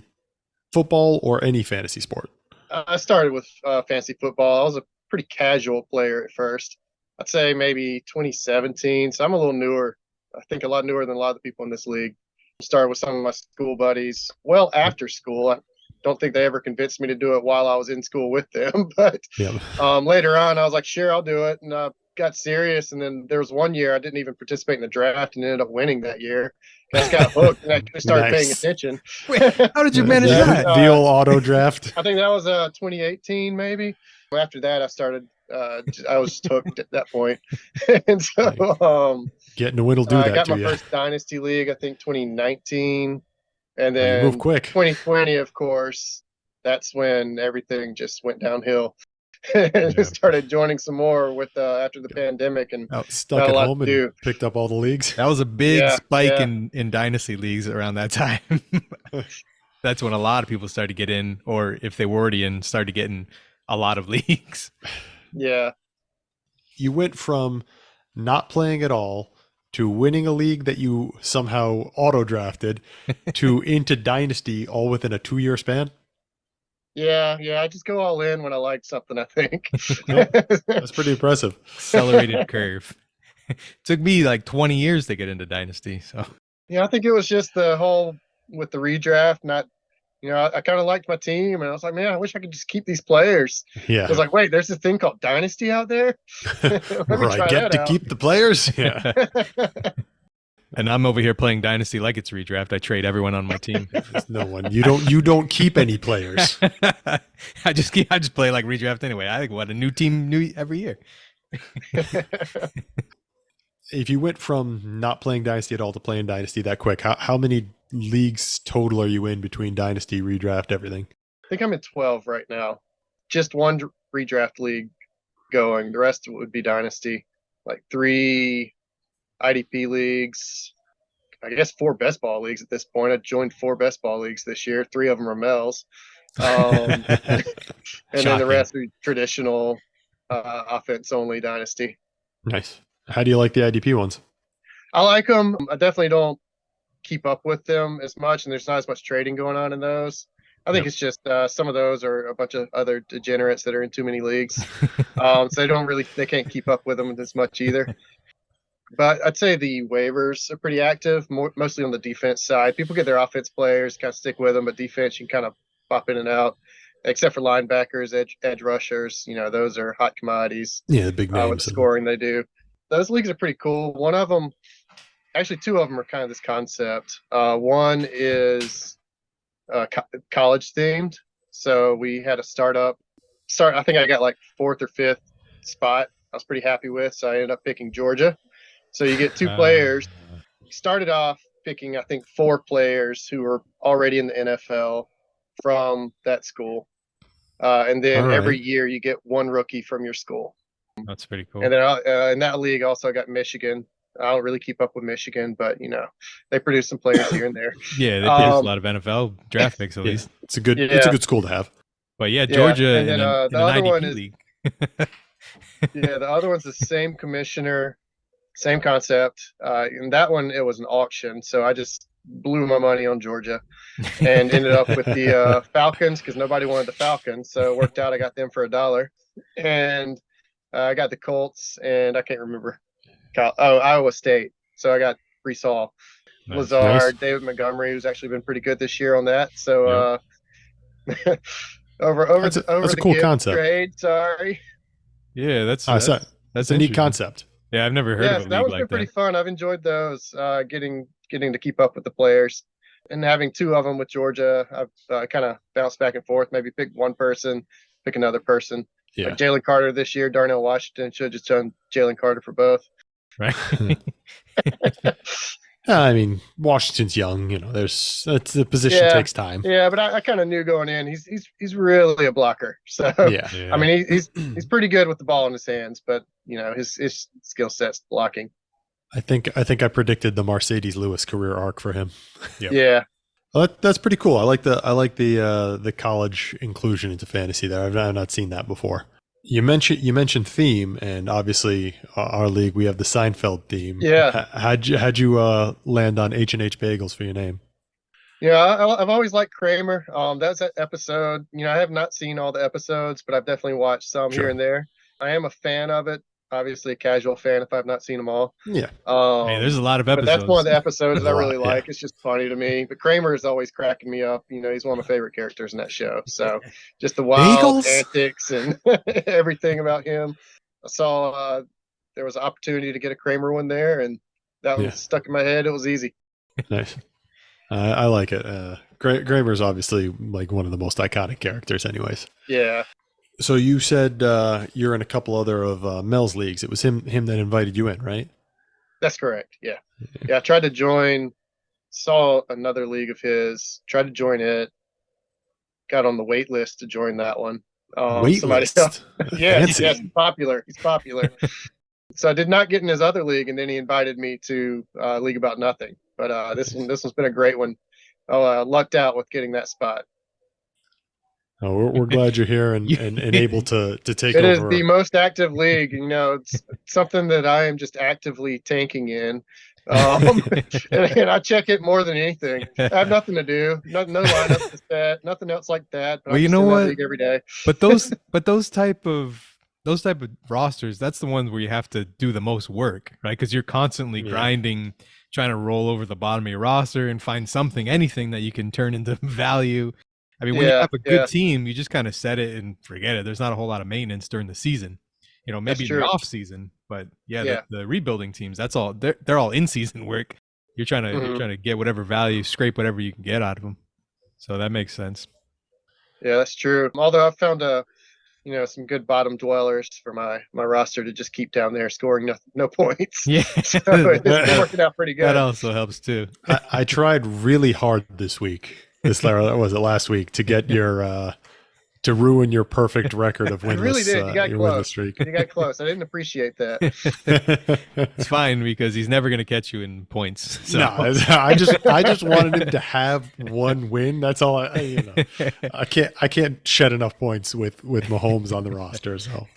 football or any fantasy sport? I started with fantasy football. I was a pretty casual player at first. I'd say maybe 2017. So I'm a little newer. I think a lot newer than a lot of the people in this league. Started with some of my school buddies. Well, after school, I don't think they ever convinced me to do it while I was in school with them. But Yeah. later on, I was like, sure, I'll do it. And I got serious. And then there was one year I didn't even participate in the draft and ended up winning that year. I just got hooked and I actually started paying Nice. attention. Wait, how did you manage the, that? the old auto draft? I think that was 2018, maybe. After that, I started. I was hooked at that point, and so Getting a win will do I that got to my you. first dynasty league. I think 2019, and You then move quick. 2020, of course. That's when everything just went downhill. And started joining some more with after the pandemic, and Stuck not a at lot home to and do. picked up all the leagues. That was a big spike yeah. in dynasty leagues around that time. That's when a lot of people started to get in, or if they were already in, started getting a lot of leagues. Yeah. You went from not playing at all to winning a league that you somehow auto drafted to into dynasty all within a 2-year span. Yeah. I just go all in when I like something, I think. That's pretty impressive. Accelerated curve. Took me like 20 years to get into dynasty. So Yeah, I think it was just the whole with the redraft, not, I kind of liked my team and I was like, man, I wish I could just keep these players. Yeah. I was like, wait, there's this thing called Dynasty out there? Let me Where I try get that to out. keep the players. Yeah. and I'm over here playing dynasty like it's redraft. I trade everyone on my team. There's no one. You don't keep any players. I just play like redraft anyway. I think what a new team every year. If you went from not playing dynasty at all to playing dynasty that quick, how many leagues total are you in between dynasty, redraft, everything? I think I'm in 12 right now. Just one redraft league going. The rest would be Dynasty. Like 3 IDP leagues. I guess 4 best ball leagues at this point. I joined 4 best ball leagues this year. 3 of them are Mel's. And then the rest are traditional offense only Dynasty. Nice. How do you like the IDP ones? I like them. I definitely don't keep up with them as much, and there's not as much trading going on in those. I think it's just some of those are a bunch of other degenerates that are in too many leagues. So they can't keep up with them as much either. But I'd say the waivers are pretty active, mostly on the defense side. People get their offense players, kind of stick with them, but defense you can kind of pop in and out. except for linebackers, edge rushers. Those are hot commodities. Yeah, the big With names. the scoring they do. Those leagues are pretty cool. One of them, actually, two of them are kind of this concept. One is college themed. So we had a start. I think I got like 4th or 5th spot. I was pretty happy with. So I ended up picking Georgia. So you get 2 players. Started off picking, I think, 4 players who were already in the NFL from that school. And then every year you get 1 rookie from your school. That's pretty cool. And then in that league also I got Michigan. I don't really keep up with Michigan, but they produce some players here and there. Yeah, they produce a lot of NFL draft picks at least. It's a good school to have. But Georgia and then, in an other IDP one is, league. the other one's the same commissioner, same concept. And that one, it was an auction, so I just blew my money on Georgia and ended up with the Falcons because nobody wanted the Falcons, so it worked out. I got them for $1, and I got the Colts, and I can't remember. Iowa State. So I got Brees Hall, Lazard, David Montgomery, who's actually been pretty good this year on that. So over that's the a cool concept. Trade. Sorry. Yeah, that's a neat concept. Yeah, I've never heard of a league that one's like been pretty that. fun. I've enjoyed those. Getting to keep up with the players and having 2 of them with Georgia. I've kind of bounced back and forth. Maybe pick one person, pick another person. Yeah. Like Jalen Carter this year, Darnell Washington should have just done Jalen Carter for both. Right. I mean, Washington's young. The position takes time. Yeah, but I kind of knew going in he's really a blocker. So yeah. I mean he's pretty good with the ball in his hands, but his skill set's blocking. I think I predicted the Mercedes Lewis career arc for him. Yep. Yeah. Well, that's pretty cool. I like the college inclusion into fantasy there. I've not seen that before. You mentioned theme, and obviously our league we have the Seinfeld theme. Yeah. How'd you land on H&H Bagels for your name? Yeah, I've always liked Kramer. That's that episode. I have not seen all the episodes, but I've definitely watched some here and there. I am a fan of it. Obviously a casual fan if I've not seen them all. Yeah. Hey, there's a lot of episodes. But that's one of the episodes that I really yeah. like. It's just funny to me. But Kramer is always cracking me up. He's one of my favorite characters in that show. So just the wild antics and everything about him. I saw there was an opportunity to get a Kramer one there, and that was stuck in my head. It was easy. Nice. I like it. Kramer's obviously like one of the most iconic characters anyways. Yeah. So you said you're in a couple other of Mel's leagues. It was him that invited you in, right? That's correct. Yeah. I tried to join, saw another league of his, tried to join it, got on the wait list to join that one. Wait list? Yeah, he's popular. So I did not get in his other league, and then he invited me to League About Nothing. But this one's been a great one. Lucked out with getting that spot. Oh, we're glad you're here and able to take over. It is the most active league. It's something that I am just actively tanking in. And I check it more than anything. I have nothing to do. No lineup to set. Nothing else like that. But well, you know what? League every day. But those type of rosters, that's the ones where you have to do the most work, right? Because you're constantly grinding, trying to roll over the bottom of your roster and find anything that you can turn into value. I mean, when you have a good team, you just kind of set it and forget it. There's not a whole lot of maintenance during the season, maybe in the off season, but the rebuilding teams, that's all. They're all in season work. You're trying to get whatever value, scrape whatever you can get out of them. So that makes sense. Yeah, that's true. Although I've found some good bottom dwellers for my roster to just keep down there scoring no points. Yeah, so it's been working out pretty good. That also helps too. I tried really hard this week. Last week to get your to ruin your perfect record of winless. You really did. You got close. Streak. You got close. I didn't appreciate that. It's fine because he's never going to catch you in points. So. No, I just wanted him to have one win. That's all. I can't shed enough points with Mahomes on the roster. So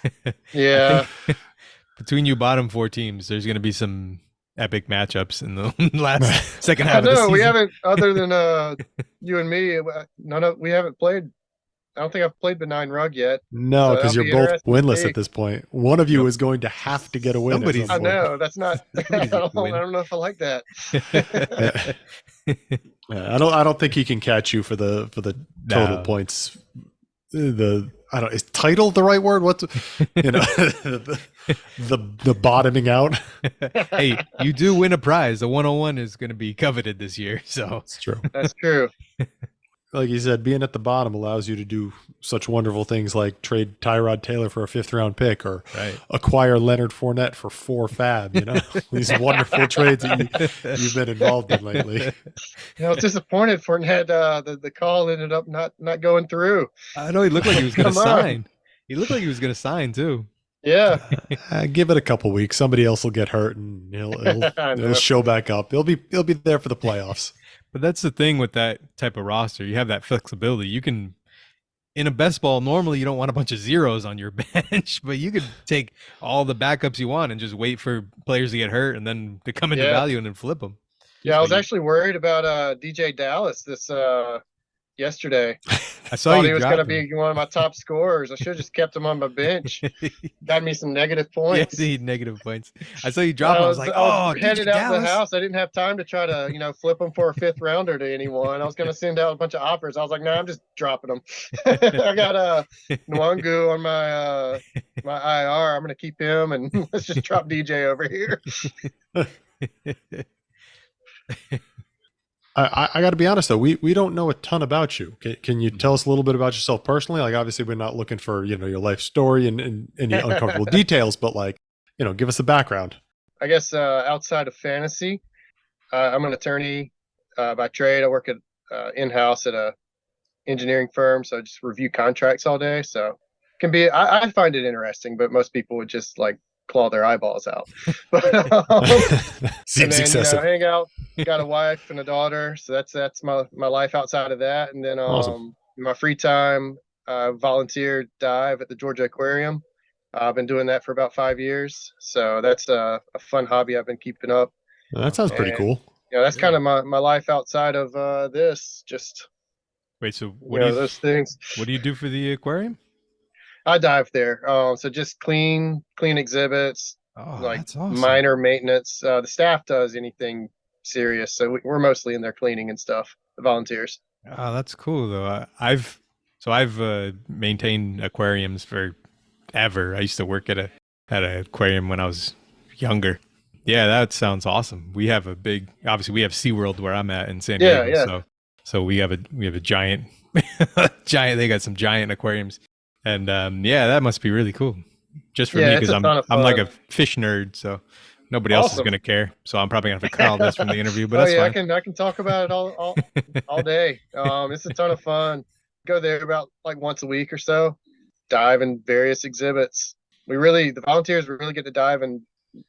yeah, between you bottom 4 teams, there's going to be some epic matchups in the second half of the season. We haven't, other than you and me, we haven't played. I don't think I've played Benign Rug yet. No, because you're both winless at this point. One of you is going to have to get a win. I know that's not. I don't know if I like that. I don't think he can catch you for the total points I don't, is title the right word? What's, the bottoming out. Hey, you do win a prize. The 101 is going to be coveted this year. So It's true. That's true. Like you said, being at the bottom allows you to do such wonderful things like trade Tyrod Taylor for a 5th-round pick, or acquire Leonard Fournette for 4 fab. These wonderful trades that you've been involved in lately. I was disappointed Fournette. The call ended up not going through. I know he looked like he was going to Come on. sign. He looked like he was going to sign too. Yeah. Give it a couple weeks. Somebody else will get hurt, and I he'll know. show back up. He'll be there for the playoffs. But that's the thing with that type of roster. You have that flexibility. You can, in a best ball, normally you don't want a bunch of zeros on your bench, but you could take all the backups you want and just wait for players to get hurt and then to come into value and then flip them. Yeah, I was actually worried about DJ Dallas this yesterday. I saw Thought you he was going to dropped him. be one of my top scorers. I should have just kept him on my bench. Got me some negative points. Yeah, he had negative points. I saw you drop him. I was like, I oh, was headed DJ out of the Dallas. house. I didn't have time to try to, flip him for a 5th rounder to anyone. I was going to send out a bunch of offers. I was like, no, I'm just dropping them. I got Nwangu on my my IR. I'm going to keep him, and let's just drop DJ over here. I got to be honest though, we don't know a ton about you. Can you tell us a little bit about yourself personally? Like, obviously we're not looking for your life story and any uncomfortable details, but give us a background. I guess outside of fantasy, I'm an attorney by trade. I work at in-house at a engineering firm, so I just review contracts all day. So can be I find it interesting, but most people would just claw their eyeballs out. But Seems excessive. hang out. Got a wife and a daughter, so that's my life outside of that. And then Awesome. in my free time, volunteer dive at the Georgia Aquarium. I've been doing that for about 5 years, so that's a fun hobby I've been keeping up. That sounds pretty cool. That's kind of my life outside of this. Just Wait, so what do you those things? What do you do for the aquarium? I dive there. So just clean exhibits, Oh, that's awesome. minor maintenance. The staff does anything serious, so we're mostly in there cleaning and stuff. The volunteers. Oh, that's cool though. I've maintained aquariums forever. I used to work at an aquarium when I was younger. Yeah, that sounds awesome. We have obviously we have SeaWorld where I'm at in San Diego. Yeah. So we have a giant they got some giant aquariums. And that must be really cool. Just for me, because I'm like a fish nerd, so nobody else is gonna care. So I'm probably gonna have to cut all this from the interview, but that's fine. I can talk about it all day. It's a ton of fun. Go there about once a week or so. Dive in various exhibits. The volunteers really get to dive in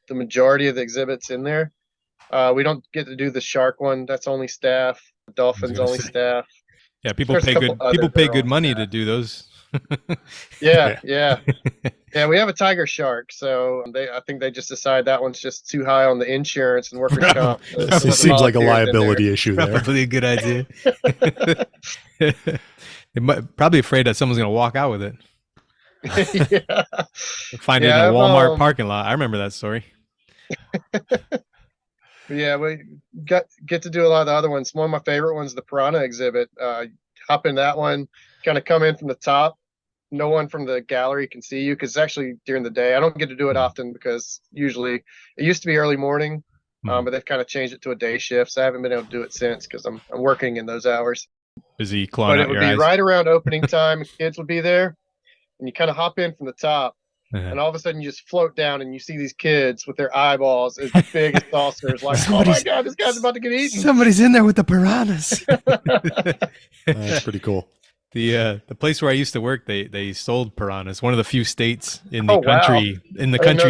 the majority of the exhibits in there. We don't get to do the shark one. That's only staff. Dolphins only staff. Yeah, people pay good money to do those. Yeah. We have a tiger shark, so I think they just decide that one's just too high on the insurance and workers' comp. It seems like a liability issue there. Probably a good idea. Probably afraid that someone's gonna walk out with it. Yeah. Find it in a Walmart parking lot. I remember that story. Yeah, we get to do a lot of the other ones. One of my favorite ones, the piranha exhibit. Hop in that one, kind of come in from the top. No one from the gallery can see you because it's actually during the day. I don't get to do it often because usually it used to be early morning, but they've kind of changed it to a day shift. So I haven't been able to do it since because I'm working in those hours. Busy clawing out your eyes. But it would be right around opening time. Kids would be there, and you kind of hop in from the top. And all of a sudden, you just float down, and you see these kids with their eyeballs as big as saucers. Like, oh my god, this guy's about to get eaten! Somebody's in there with the piranhas. That's pretty cool. The place where I used to work, they sold piranhas. One of the few states in the country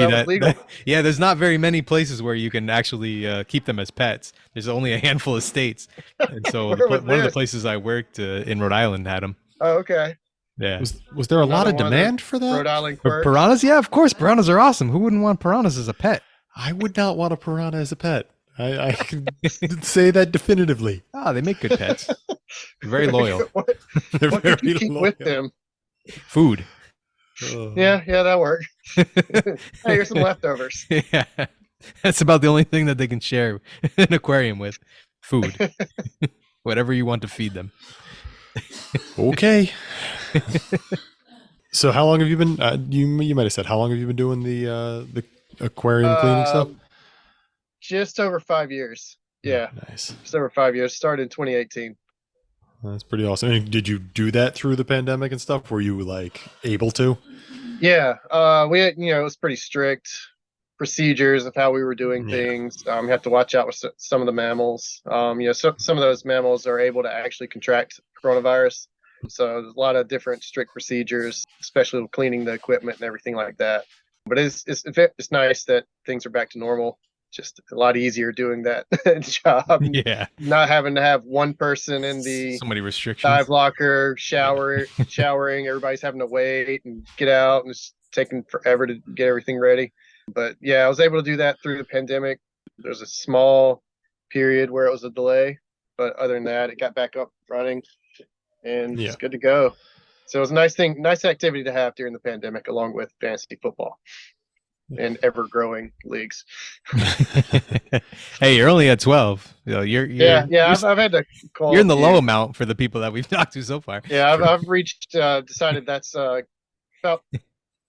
that there's not very many places where you can actually keep them as pets. There's only a handful of states, and so one of the places I worked in Rhode Island had them. Oh, okay. Yeah. Was there a lot of demand for that? Rhode Island For piranhas? Yeah, of course. Piranhas are awesome. Who wouldn't want piranhas as a pet? I would not want a piranha as a pet. I can say that definitively. They make good pets. They're very loyal. What could you keep with them? Food. Yeah, that works. Hey, here's some leftovers. Yeah. That's about the only thing that they can share an aquarium with. Food. Whatever you want to feed them. Okay. So how long have you been? You might have said how long have you been doing the aquarium cleaning stuff? Just over 5 years. Yeah, Nice. just over 5 years. Started in 2018. That's pretty awesome. And did you do that through the pandemic and stuff? Were you like able to? Yeah, we had, it was pretty strict procedures of how we were doing Yeah. things. You have to watch out with some of the mammals. Some of those mammals are able to actually contract coronavirus. So there's a lot of different strict procedures, especially with cleaning the equipment and everything like that. But it's nice that things are back to normal. Just a lot easier doing that job. Yeah. Not having to have one person in the So many restrictions. dive locker showering. Everybody's having to wait and get out, and it's taking forever to get everything ready. But yeah, I was able to do that through the pandemic. There's a small period where it was a delay, but other than that, it got back up running, and it's good to go. So it was a nice activity to have during the pandemic, along with fantasy football and ever growing leagues. Hey, you're only at 12. I've had to call. You're in the low amount for the people that we've talked to so far. Yeah, I've reached, decided that's about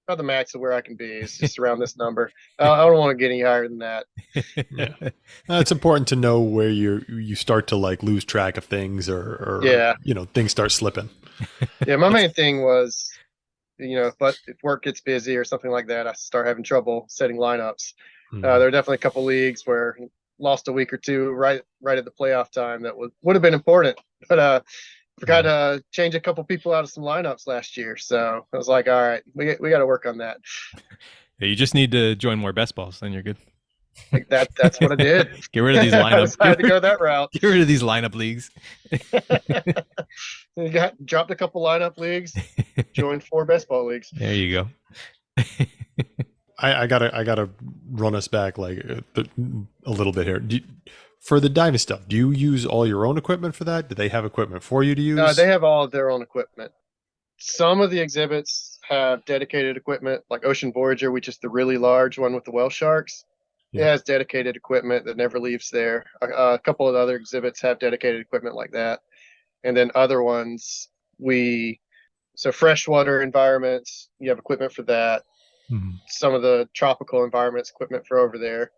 the max of where I can be. Is just around this number. I don't want to get any higher than that. Yeah, it's important to know where you start to like lose track of things, or things start slipping. Yeah, my main thing was, but if work gets busy or something like that, I start having trouble setting lineups. There are definitely a couple leagues where lost a week or two right at the playoff time that would have been important, but forgot to change a couple people out of some lineups last year. So I was like, all right, we got to work on that. Yeah, you just need to join more best balls, then you're good. Like that's what I did. Get rid of these lineups. I had to go that route. Get rid of these lineup leagues. Dropped a couple lineup leagues, joined 4 best ball leagues. There you go. I gotta run us back like a little bit here. For the diving stuff, do you use all your own equipment for that? Do they have equipment for you to use? They have all of their own equipment. Some of the exhibits have dedicated equipment, like Ocean Voyager, which is the really large one with the whale sharks. It has dedicated equipment that never leaves there. A couple of other exhibits have dedicated equipment like that. And then other ones, so freshwater environments, you have equipment for that. Mm-hmm. Some of the tropical environments, equipment for over there.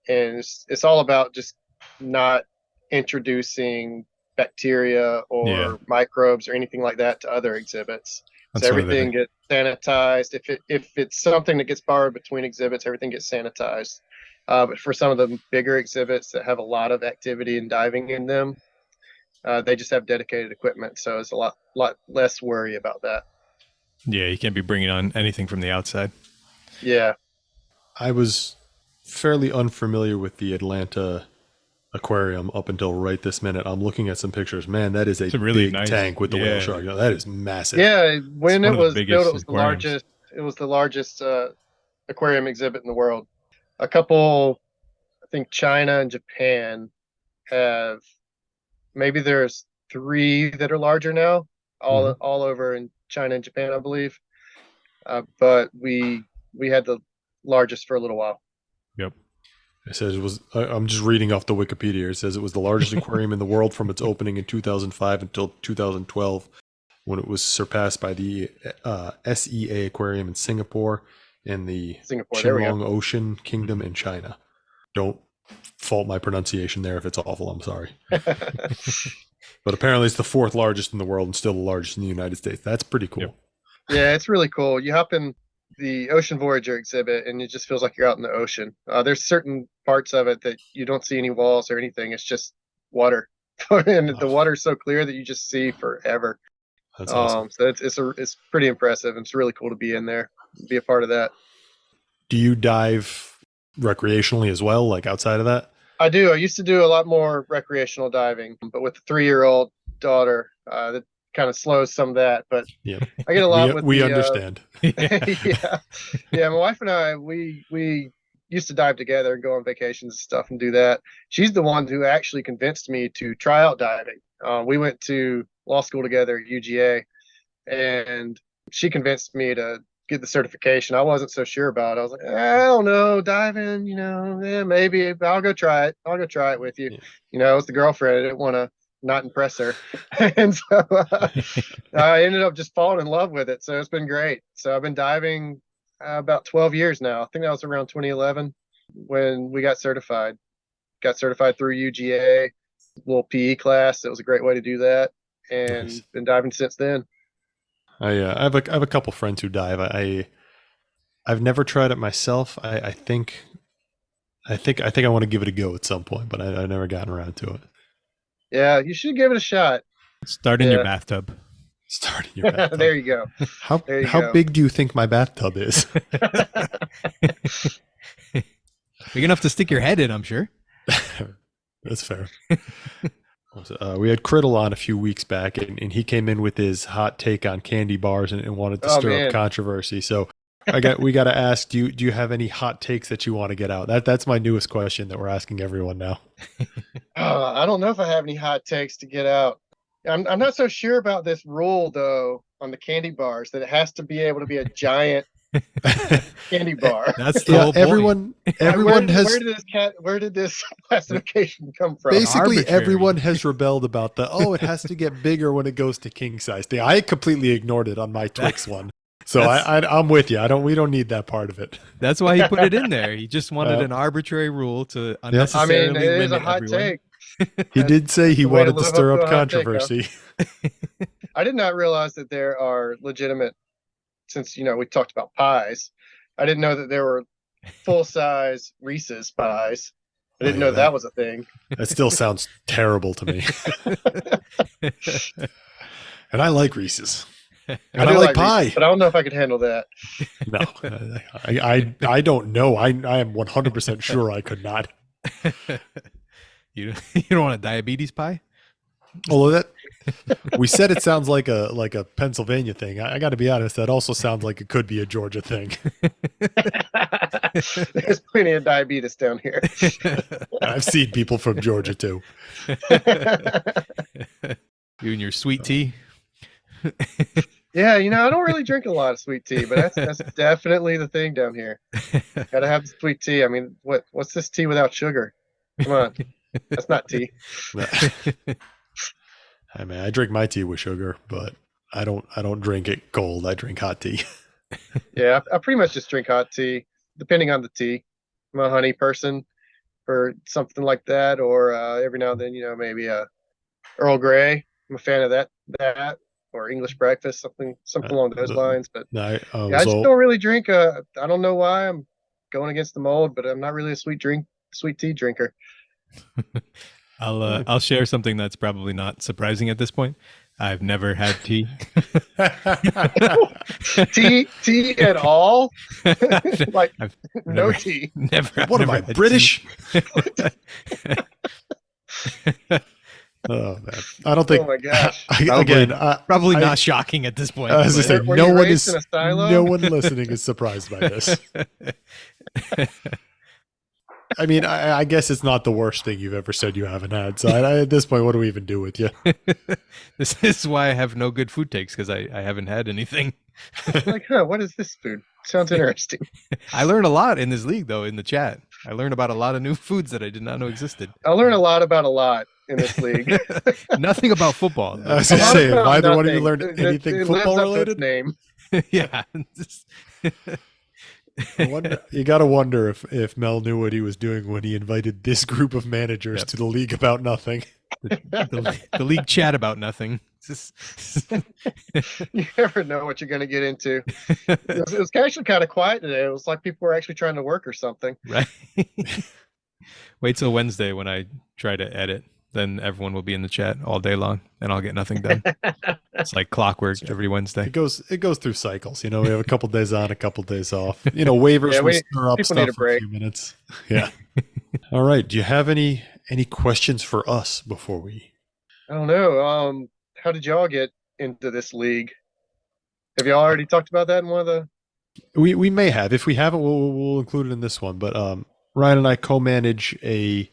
And it's all about just not introducing bacteria or microbes or anything like that to other exhibits. So everything gets sanitized. If it's something that gets borrowed between exhibits, everything gets sanitized. But for some of the bigger exhibits that have a lot of activity and diving in them, they just have dedicated equipment. So it's a lot less worry about that. Yeah, you can't be bringing on anything from the outside. Yeah. I was fairly unfamiliar with the Atlanta aquarium up until right this minute. I'm looking at some pictures. Man, that is a really big nice tank with the whale shark. That is massive. Yeah, when it was built, it was the largest. It was the largest aquarium exhibit in the world. A couple, I think China and Japan have. Maybe there's 3 that are larger now, all over in China and Japan, I believe. But we had the largest for a little while. Yep. It says it was. I'm just reading off the Wikipedia. It says it was the largest aquarium in the world from its opening in 2005 until 2012, when it was surpassed by the SEA Aquarium in Singapore and the Qinglong Ocean Kingdom in China. Don't fault my pronunciation there if it's awful. I'm sorry. But apparently it's the 4th largest in the world and still the largest in the United States. That's pretty cool. Yep. Yeah, it's really cool. You hop in the Ocean Voyager exhibit and it just feels like you're out in the ocean. There's certain parts of it that you don't see any walls or anything. It's just water. And the water's so clear that you just see forever. That's awesome. So it's pretty impressive. It's really cool to be in there, be a part of that. Do you dive recreationally as well, like outside of that? I do. I used to do a lot more recreational diving, but with a 3-year-old daughter, that kind of slows some of that. But I get a lot we understand. Yeah. My wife and I, we used to dive together and go on vacations and stuff and do that. She's the one who actually convinced me to try out diving. We went to law school together at UGA, and she convinced me to get the certification. I wasn't so sure about it. I was like, I don't know, diving, maybe I'll go try it. I'll go try it with you. Yeah. It was the girlfriend. I didn't want to not impress her. And so I ended up just falling in love with it. So it's been great. So I've been diving about 12 years now. I think that was around 2011 when we got certified. Got certified through UGA, little PE class. It was a great way to do that, and Nice. been diving since then. I have a couple friends who dive. I've never tried it myself. I think I want to give it a go at some point, but I've never gotten around to it. Yeah, you should give it a shot. Start in your Yeah. batthb. Start in your bathtub. There you go. How There you how go. big do you think my bathtub is? Big enough to stick your head in, I'm sure. That's fair. We had Criddle on a few weeks back, and he came in with his hot take on candy bars and wanted to Oh, stir man. up controversy. So we got to ask, do you have any hot takes that you want to get out? That's my newest question that we're asking everyone now. I don't know if I have any hot takes to get out. I'm not so sure about this rule though on the candy bars that it has to be able to be a giant candy bar. That's the Yeah, whole point. everyone has Where did this classification come from? basically arbitrary. everyone has rebelled about it has to get bigger when it goes to king size thing. I completely ignored it on my Twix one. So I'm with you. We don't need that part of it. That's why he put it in there. He just wanted an arbitrary rule to I unnecessarily mean, it is limit a hot everyone. take. He did say he the way to wanted to live stir up up to a hot take, huh? controversy. I did not realize that there are legitimate, since we talked about pies. I didn't know that there were full size Reese's pies. I didn't Oh, yeah, know that was a thing. That still sounds terrible to me. And I like Reese's. And I do like Reese's, pie. but I don't know if I could handle that. No, I don't know. I am 100% sure I could not. You don't want a diabetes pie? Although we said it sounds like a Pennsylvania thing. I got to be honest. That also sounds like it could be a Georgia thing. There's plenty of diabetes down here. I've seen people from Georgia too. You and your sweet tea? Yeah, I don't really drink a lot of sweet tea, but that's definitely the thing down here. Gotta have the sweet tea. I mean, what's this tea without sugar? Come on, that's not tea. I mean, I drink my tea with sugar, but I don't drink it cold. I drink hot tea. Yeah, I pretty much just drink hot tea, depending on the tea. I'm a honey person for something like that, or every now and then, maybe a Earl Grey. I'm a fan of that, or English breakfast, something along those lines. But No, I just don't really drink. I don't know why I'm going against the mold, but I'm not really a sweet tea drinker. I'll share something that's probably not surprising at this point. I've never had tea. tea at all? Like I've no never- tea. Never. What am I, never had British? tea. Oh man, I don't think. Oh my gosh. Probably not shocking at this point. I was gonna say, Were no you one raised is. in a silo? No one listening is surprised by this. I mean, I guess it's not the worst thing you've ever said you haven't had. So at this point, what do we even do with you? This is why I have no good food takes, because I haven't had anything. Like, what is this food? Sounds interesting. I learned a lot in this league, though, in the chat. I learned about a lot of new foods that I did not know existed. I learn a lot about a lot in this league. Nothing about football. I was going to say, have About either one of you nothing. learned anything It lives football up to its related? name. Yeah. You got to wonder if Mel knew what he was doing when he invited this group of managers to the league about nothing. the league chat about nothing. You never know what you're going to get into. It was actually kind of quiet today. It was like people were actually trying to work or something. Right. Wait till Wednesday when I try to edit. Then everyone will be in the chat all day long, and I'll get nothing done. It's like clockwork every Wednesday. It goes through cycles. We have a couple days on, a couple days off. Waivers Yeah, will stir up people need stuff a for a break. few minutes. Yeah. All right. Do you have any questions for us before we? I don't know. How did y'all get into this league? Have y'all already talked about that in one of the? We may have. If we haven't, we'll include it in this one. But Ryan and I co-manage a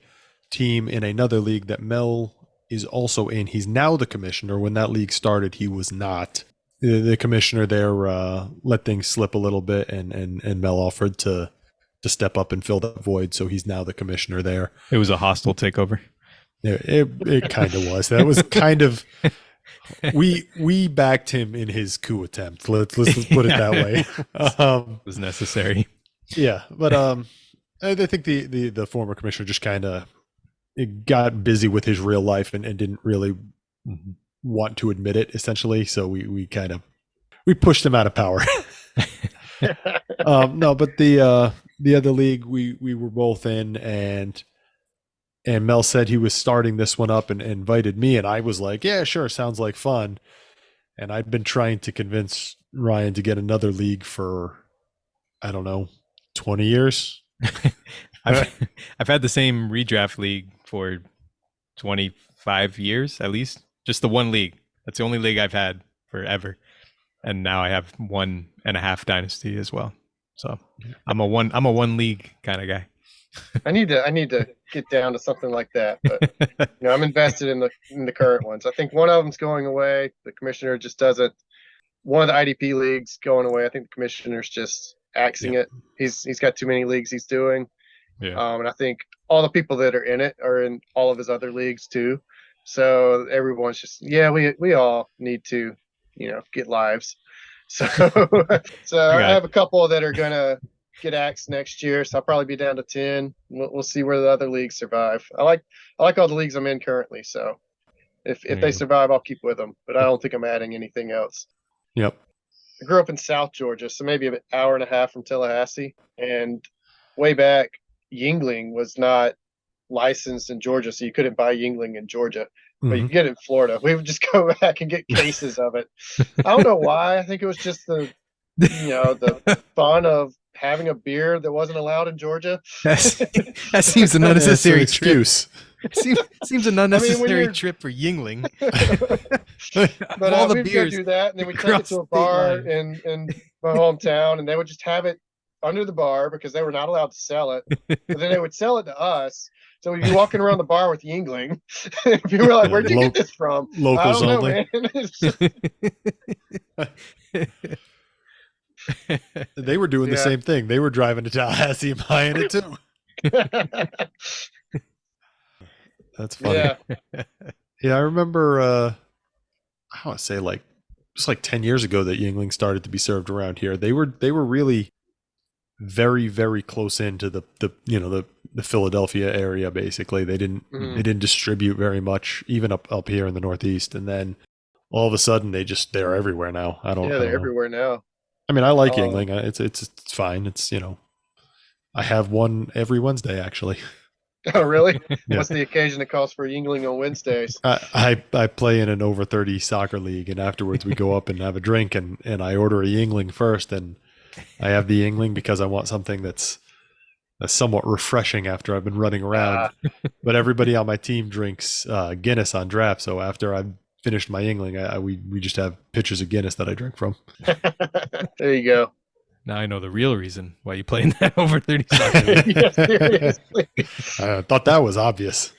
team in another league that Mel is also in. He's now the commissioner. When that league started, he was not. The commissioner there let things slip a little bit, and Mel offered to step up and fill that void. So he's now the commissioner there. It was a hostile takeover. It kind of was. That was kind of we backed him in his coup attempt. Let's put it that way. It was necessary. Yeah, but I think the former commissioner just kind of got busy with his real life and didn't really want to admit it. Essentially, so we pushed him out of power. No, but the other league we were both in, and Mel said he was starting this one up and invited me, and I was like, yeah, sure, sounds like fun. And I'd been trying to convince Ryan to get another league for, I don't know, 20 years. I've had the same redraft league for 25 years at least. Just the one league. That's the only league I've had forever. And now I have 1.5 dynasty as well. So I'm a one league kind of guy. I need to get down to something like that, but I'm invested in the current ones. I think one of them's going away. The commissioner just doesn't. One of the IDP leagues going away. I think the commissioner's just axing it. He's got too many leagues he's doing. Yeah. And I think all the people that are in it are in all of his other leagues too. So everyone's just, we all need to, get lives. So I have a couple that are gonna get axed next year. So I'll probably be down to 10. We'll see where the other leagues survive. I like all the leagues I'm in currently. So if they survive, I'll keep with them. But I don't think I'm adding anything else. Yep. I grew up in South Georgia, so maybe an hour and a half from Tallahassee. And way back, Yingling was not licensed in Georgia, so you couldn't buy Yingling in Georgia. But you can get it in Florida. We would just go back and get cases of it. I don't know why. I think it was just the fun of having a beer that wasn't allowed in Georgia. That seems an unnecessary excuse. Seems an unnecessary trip for Yingling. But all the we'd beers go do that, and then we take it to a bar in my hometown, and they would just have it under the bar because they were not allowed to sell it. But then they would sell it to us. So we'd be walking around the bar with Yingling. People were like, "Where'd you get this from?" Locals I don't only. Know, man. They were doing the same thing. They were driving to Tallahassee and buying it too. That's funny. Yeah, I remember. I want to say just like 10 years ago that Yingling started to be served around here. They were really very, very close into the Philadelphia area. Basically, they didn't distribute very much, even up here in the Northeast. And then all of a sudden, they're everywhere now. They're everywhere now. I mean, I like Yingling. It's fine. It's I have one every Wednesday actually. Oh, really? Yeah. What's the occasion that calls for Yingling on Wednesdays? I play in an over 30 soccer league, and afterwards we go up and have a drink, and I order a Yingling first, and I have the Yingling because I want something that's somewhat refreshing after I've been running around. But everybody on my team drinks Guinness on draft, so after I've finished my Yingling, we just have pitchers of Guinness that I drink from. There you go. Now I know the real reason why you play in that over 30 soccer league. Yes, seriously. I thought that was obvious.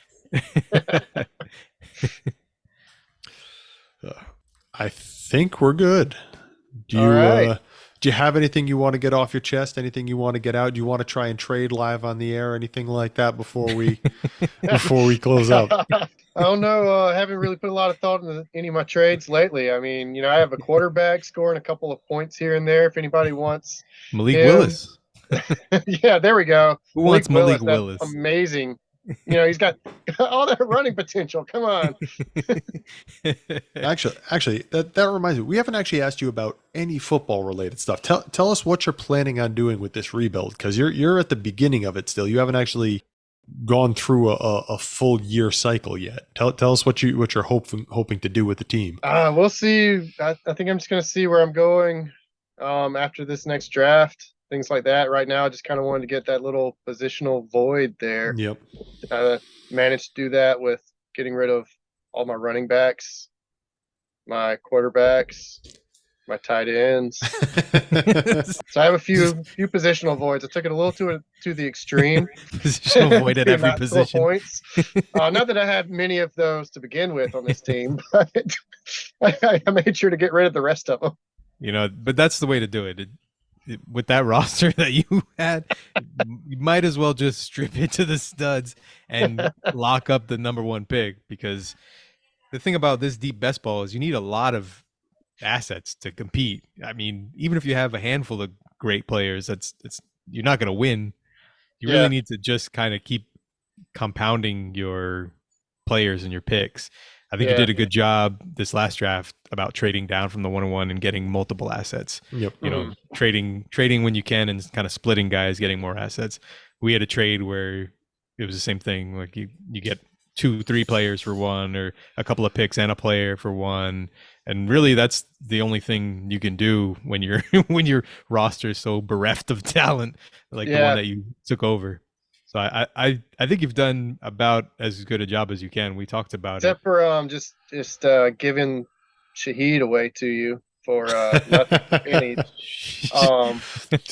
I think we're good. Do you have anything you want to get off your chest? Anything you want to get out? Do you want to try and trade live on the air? Anything like that before we close out? I don't know. I haven't really put a lot of thought into any of my trades lately. I mean, I have a quarterback scoring a couple of points here and there if anybody wants Malik him. Willis. Yeah, there we go. Who wants Malik That's Willis? amazing. He's got all that running potential. Come on. Actually, that reminds me. We haven't actually asked you about any football related stuff. Tell us what you're planning on doing with this rebuild, because you're at the beginning of it still. You haven't actually gone through a full year cycle yet. Tell us what you're hoping to do with the team. We'll see. I think I'm just going to see where I'm going after this next draft. Things like that. Right now, I just kind of wanted to get that little positional void there. Yep. Managed to do that with getting rid of all my running backs, my quarterbacks, my tight ends. So I have a few positional voids. I took it a little to the extreme. Positional void at every Not position. points. Not that I had many of those to begin with on this team, but I made sure to get rid of the rest of them. But that's the way to do it. with that roster that you had, you might as well just strip it to the studs and lock up the number one pick, because the thing about this deep best ball is you need a lot of assets to compete. I mean, even if you have a handful of great players, you're not going to win. You really need to just kind of keep compounding your players and your picks. I think you did a good job this last draft about trading down from the 101 and getting multiple assets. Yep. You know, trading when you can and kind of splitting guys, getting more assets. We had a trade where it was the same thing. Like you get 2-3 players for one, or a couple of picks and a player for one. And really that's the only thing you can do when you're when your roster is so bereft of talent, like the one that you took over. So I think you've done about as good a job as you can. We talked about Except for just giving Shaheed away to you for nothing. Any, See,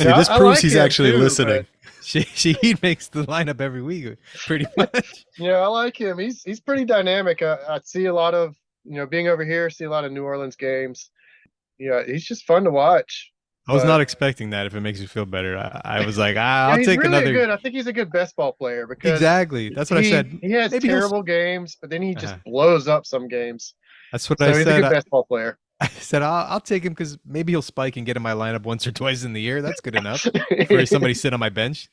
this I proves like he's him actually too, listening. He makes the lineup every week, pretty much. Yeah, I like him. He's pretty dynamic. I see a lot of, being over here, see a lot of New Orleans games. Yeah, he's just fun to watch. I was not expecting that. If it makes you feel better, I was like, I'll he's take really another. good. I think he's a good best ball player because Exactly. That's what I said. He has Maybe terrible games, but then he just blows up some games. That's what So I he's said. a good best ball player. I said I'll take him because maybe he'll spike and get in my lineup once or twice in the year. That's good enough for somebody sit on my bench.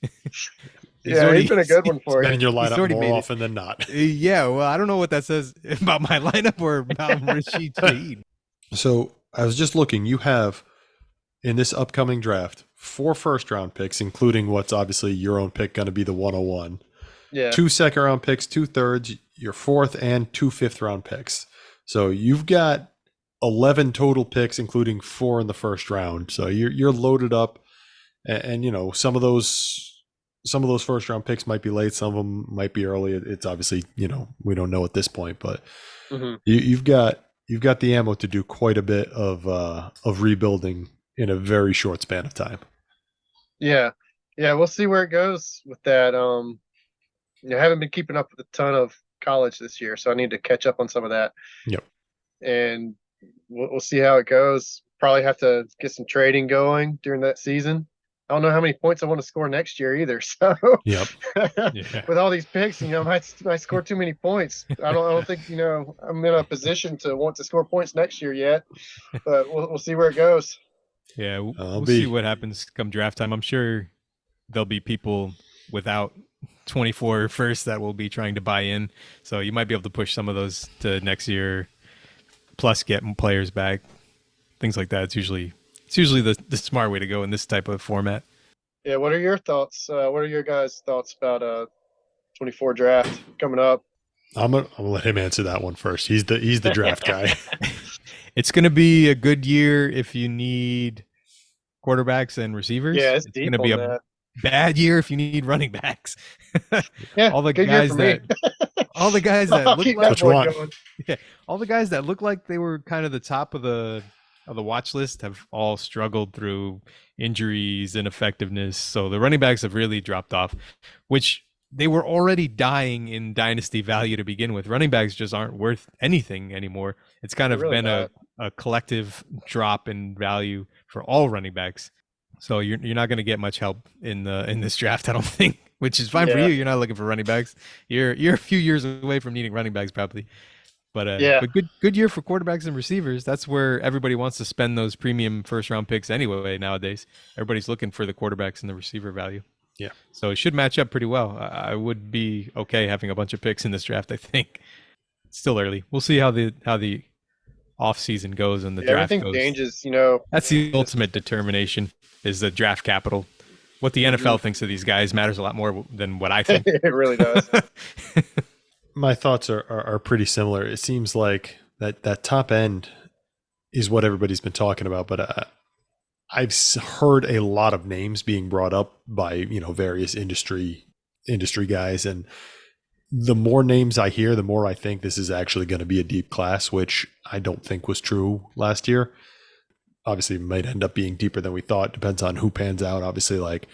He's been a good one for Been you. in your lineup more often than not. Yeah, well, I don't know what that says about my lineup or about Rashid Shaheed. So I was just looking. You have in this upcoming draft 4 first-round picks, including what's obviously your own pick, going to be the 101. Yeah. 2 second-round picks, 2 thirds, your 4th, and 2 fifth-round picks. So you've got 11 total picks, including 4 in the first round. So you're loaded up, and some of those first-round picks might be late, some of them might be early. It's obviously we don't know at this point, but you've got the ammo to do quite a bit of rebuilding in a very short span of time. Yeah. We'll see where it goes with that. I haven't been keeping up with a ton of college this year, so I need to catch up on some of that. Yep. And we'll see how it goes. Probably have to get some trading going during that season. I don't know how many points I want to score next year either. So Yep. with all these picks, I might score too many points. I don't think I'm in a position to want to score points next year yet. But we'll see where it goes. Yeah, we'll see what happens come draft time. I'm sure there'll be people without 24 first that will be trying to buy in. So you might be able to push some of those to next year, plus get players back, things like that. It's usually the smart way to go in this type of format. Yeah, what are your thoughts? What are your guys' thoughts about 24 draft coming up? I'm gonna let him answer that one first. He's the draft guy. It's going to be a good year if you need quarterbacks and receivers. Yeah, it's going to be a bad year if you need running backs. Yeah, all the guys that look like all the guys that look like they were kind of the top of the watch list have all struggled through injuries, ineffectiveness. So the running backs have really dropped off, which they were already dying in dynasty value to begin with. Running backs just aren't worth anything anymore. It's kind of been a collective drop in value for all running backs. So you're not going to get much help in this draft, I don't think, which is fine for you. You're not looking for running backs. You're a few years away from needing running backs probably. But but good year for quarterbacks and receivers. That's where everybody wants to spend those premium first round picks anyway nowadays. Everybody's looking for the quarterbacks and the receiver value. Yeah. So it should match up pretty well. I would be okay having a bunch of picks in this draft, I think. It's still early. We'll see how the off season goes and the draft everything goes. changes, That's the ultimate determination, is the draft capital. What the NFL thinks of these guys matters a lot more than what I think. It really does. My thoughts are pretty similar. It seems like that top end is what everybody's been talking about, but I've heard a lot of names being brought up by various industry guys, and the more names I hear, the more I think this is actually going to be a deep class, which I don't think was true last year. Obviously, it might end up being deeper than we thought. Depends on who pans out. Obviously, like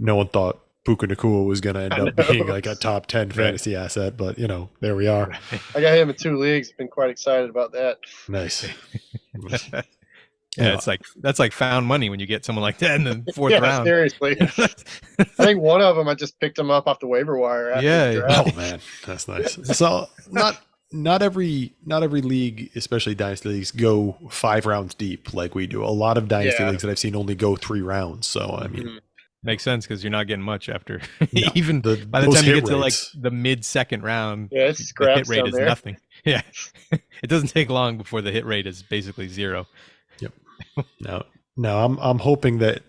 no one thought Puka Nacua was going to end up being like a top 10 fantasy asset, but there we are. I got him in 2 leagues. Been quite excited about that. Nice. Yeah, that's like found money when you get someone like that in the fourth round. Seriously. I think one of them I just picked him up off the waiver wire. After the draft. Oh man, that's nice. So not every league, especially dynasty leagues, go 5 rounds deep like we do. A lot of dynasty leagues that I've seen only go 3 rounds. So I mean, makes sense because you're not getting much after No, even by the time you get to like the mid-second round. Yeah, it's the hit rate is there. nothing. Yeah, it doesn't take long before the hit rate is basically 0. Yep. Now I'm hoping that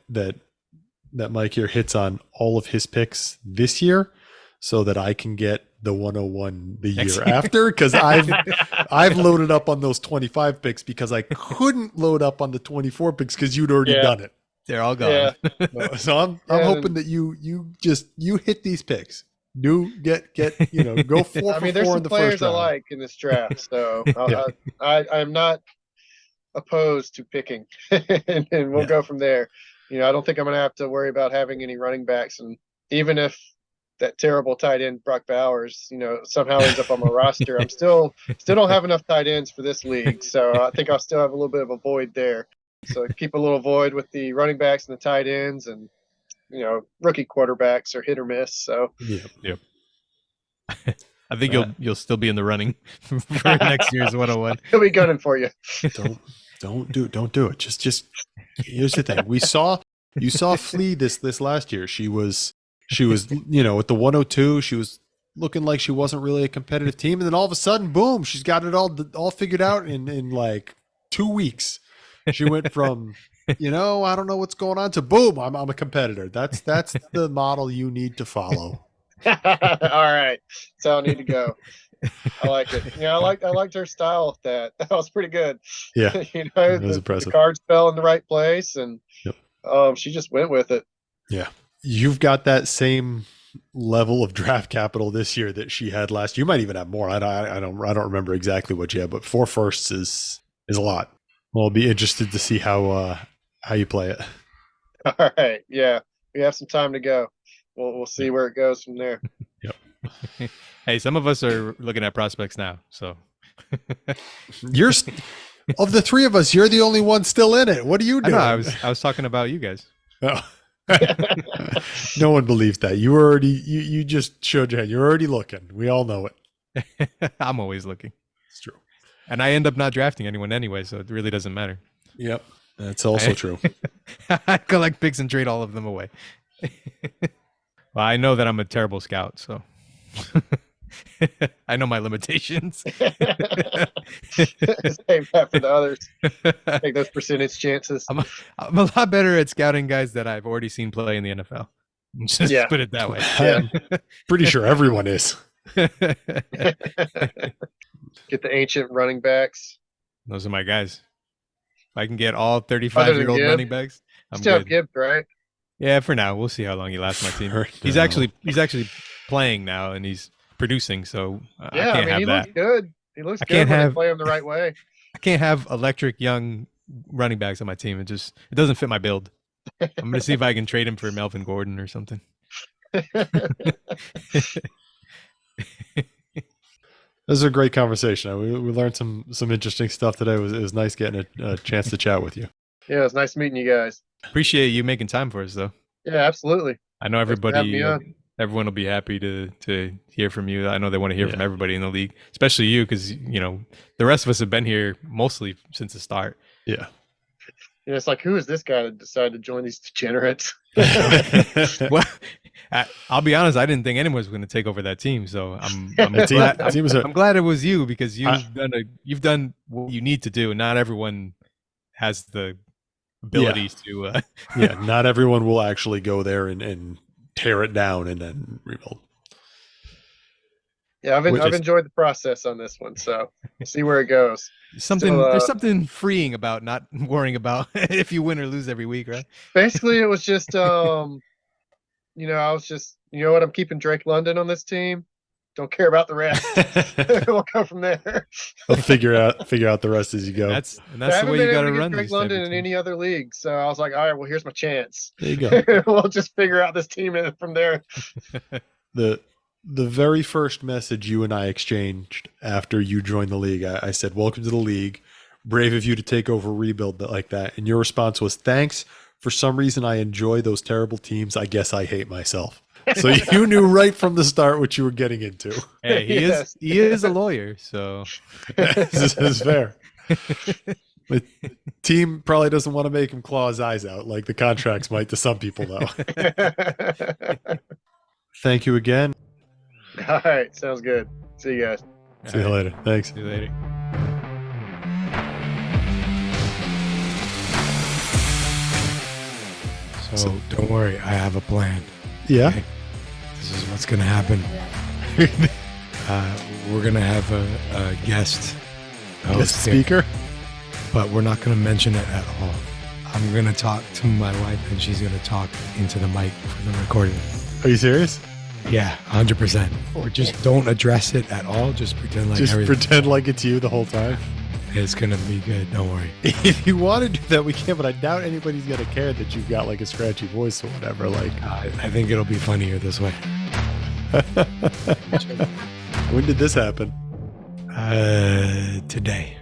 Mike here hits on all of his picks this year, so that I can get the 101 the year after, because I've loaded up on those 25 picks because I couldn't load up on the 24 picks because you'd already done it. They're all gone. Yeah. So I'm hoping that you hit these picks. Go 4 I for mean, there's 4 some in the players first I round. like in this draft, so I'm not opposed to picking, and we'll go from there. I don't think I'm going to have to worry about having any running backs, and even if that terrible tight end Brock Bowers, somehow ends up on my roster, I'm still don't have enough tight ends for this league, so I think I'll still have a little bit of a void there. So keep a little void with the running backs and the tight ends, and rookie quarterbacks are hit or miss. So Yep. I think you'll still be in the running for next year's 101. he'll be gunning for you. Don't do it. Just here's the thing. You saw Flea this last year. She was with the 102, she was looking like she wasn't really a competitive team, and then all of a sudden, boom, she's got it all figured out in like 2 weeks. She went from I don't know what's going on to boom, I'm a competitor. That's the model you need to follow. All right, that's how I need to go. I like it. I liked her style with that. That was pretty good. Yeah, it was impressive. The cards fell in the right place, and she just went with it. Yeah, you've got that same level of draft capital this year that she had last. You might even have more. I don't remember exactly what you had, but 4 firsts is a lot. Well, I'll be interested to see how you play it. All right, yeah, we have some time to go. We'll see where it goes from there. Yep. Hey, some of us are looking at prospects now, so you're of the 3 of us, you're the only one still in it. What are you doing? I was talking about you guys. Oh. No one believes that. You already you just showed your hand. You're already looking. We all know it. I'm always looking. It's true. And I end up not drafting anyone anyway, so it really doesn't matter. Yep. That's also true. I collect picks and trade all of them away. Well, I know that I'm a terrible scout, so I know my limitations. Save that for the others. Take those percentage chances. I'm a lot better at scouting guys that I've already seen play in the NFL. Just put it that way. I'm pretty sure everyone is. Get the ancient running backs. Those are my guys. If I can get all 35-year-old running backs, I'm Still have good. Gibbs, right? Yeah, for now. We'll see how long he lasts my team. He's actually playing now and he's producing, so I can't have he that. looks good. He looks I good can't when have- they play him the right way. I can't have electric young running backs on my team. It doesn't fit my build. I'm gonna see if I can trade him for Melvin Gordon or something. This is a great conversation. We learned some interesting stuff today. It was nice getting a chance to chat with you. Yeah, it's nice meeting you guys. Appreciate you making time for us, though. Yeah, absolutely. I know Thanks for having me on. everyone will be happy to hear from you. I know they want to hear from everybody in the league, especially you, because the rest of us have been here mostly since the start. Yeah. It's like, who is this guy that decided to join these degenerates? Well, I'll be honest. I didn't think anyone was going to take over that team, so I'm glad it was you, because you've done what you need to do. Not everyone has the abilities to. Not everyone will actually go there and tear it down and then rebuild. Yeah, I've enjoyed the process on this one, so we'll see where it goes. There's something freeing about not worrying about if you win or lose every week, right? Basically, it was just, I was just, I'm keeping Drake London on this team. Don't care about the rest. We'll go from there. We'll figure out the rest as you go. That's the way you got to run Drake these London in teams. any other league. So I was like, all right, well, here's my chance. There you go. We'll just figure out this team from there. The very first message you and I exchanged after you joined the league, I said, "Welcome to the league. brave of you to take over rebuild like that. And your response was, thanks. For some reason, I enjoy those terrible teams. I guess I hate myself. So you knew right from the start what you were getting into. Hey, he is a lawyer, so This is fair. The team probably doesn't want to make him claw his eyes out like the contracts might to some people, though. Thank you again. All right, sounds good. See you guys. See you later. Thanks. See you later. So don't worry, I have a plan. Yeah. Okay? This is what's going to happen. We're going to have a guest Guest host here, speaker. but we're not going to mention it at all. I'm going to talk to my wife, and she's going to talk into the mic for the recording. Are you serious? Yeah, 100%. Or just don't address it at all. Just pretend like Just everything pretend like it's you the whole time. is going to be good. Don't worry. If you want to do that, we can, but I doubt anybody's going to care that you've got like a scratchy voice or whatever. Like, I think it'll be funnier this way. when did this happen? Today.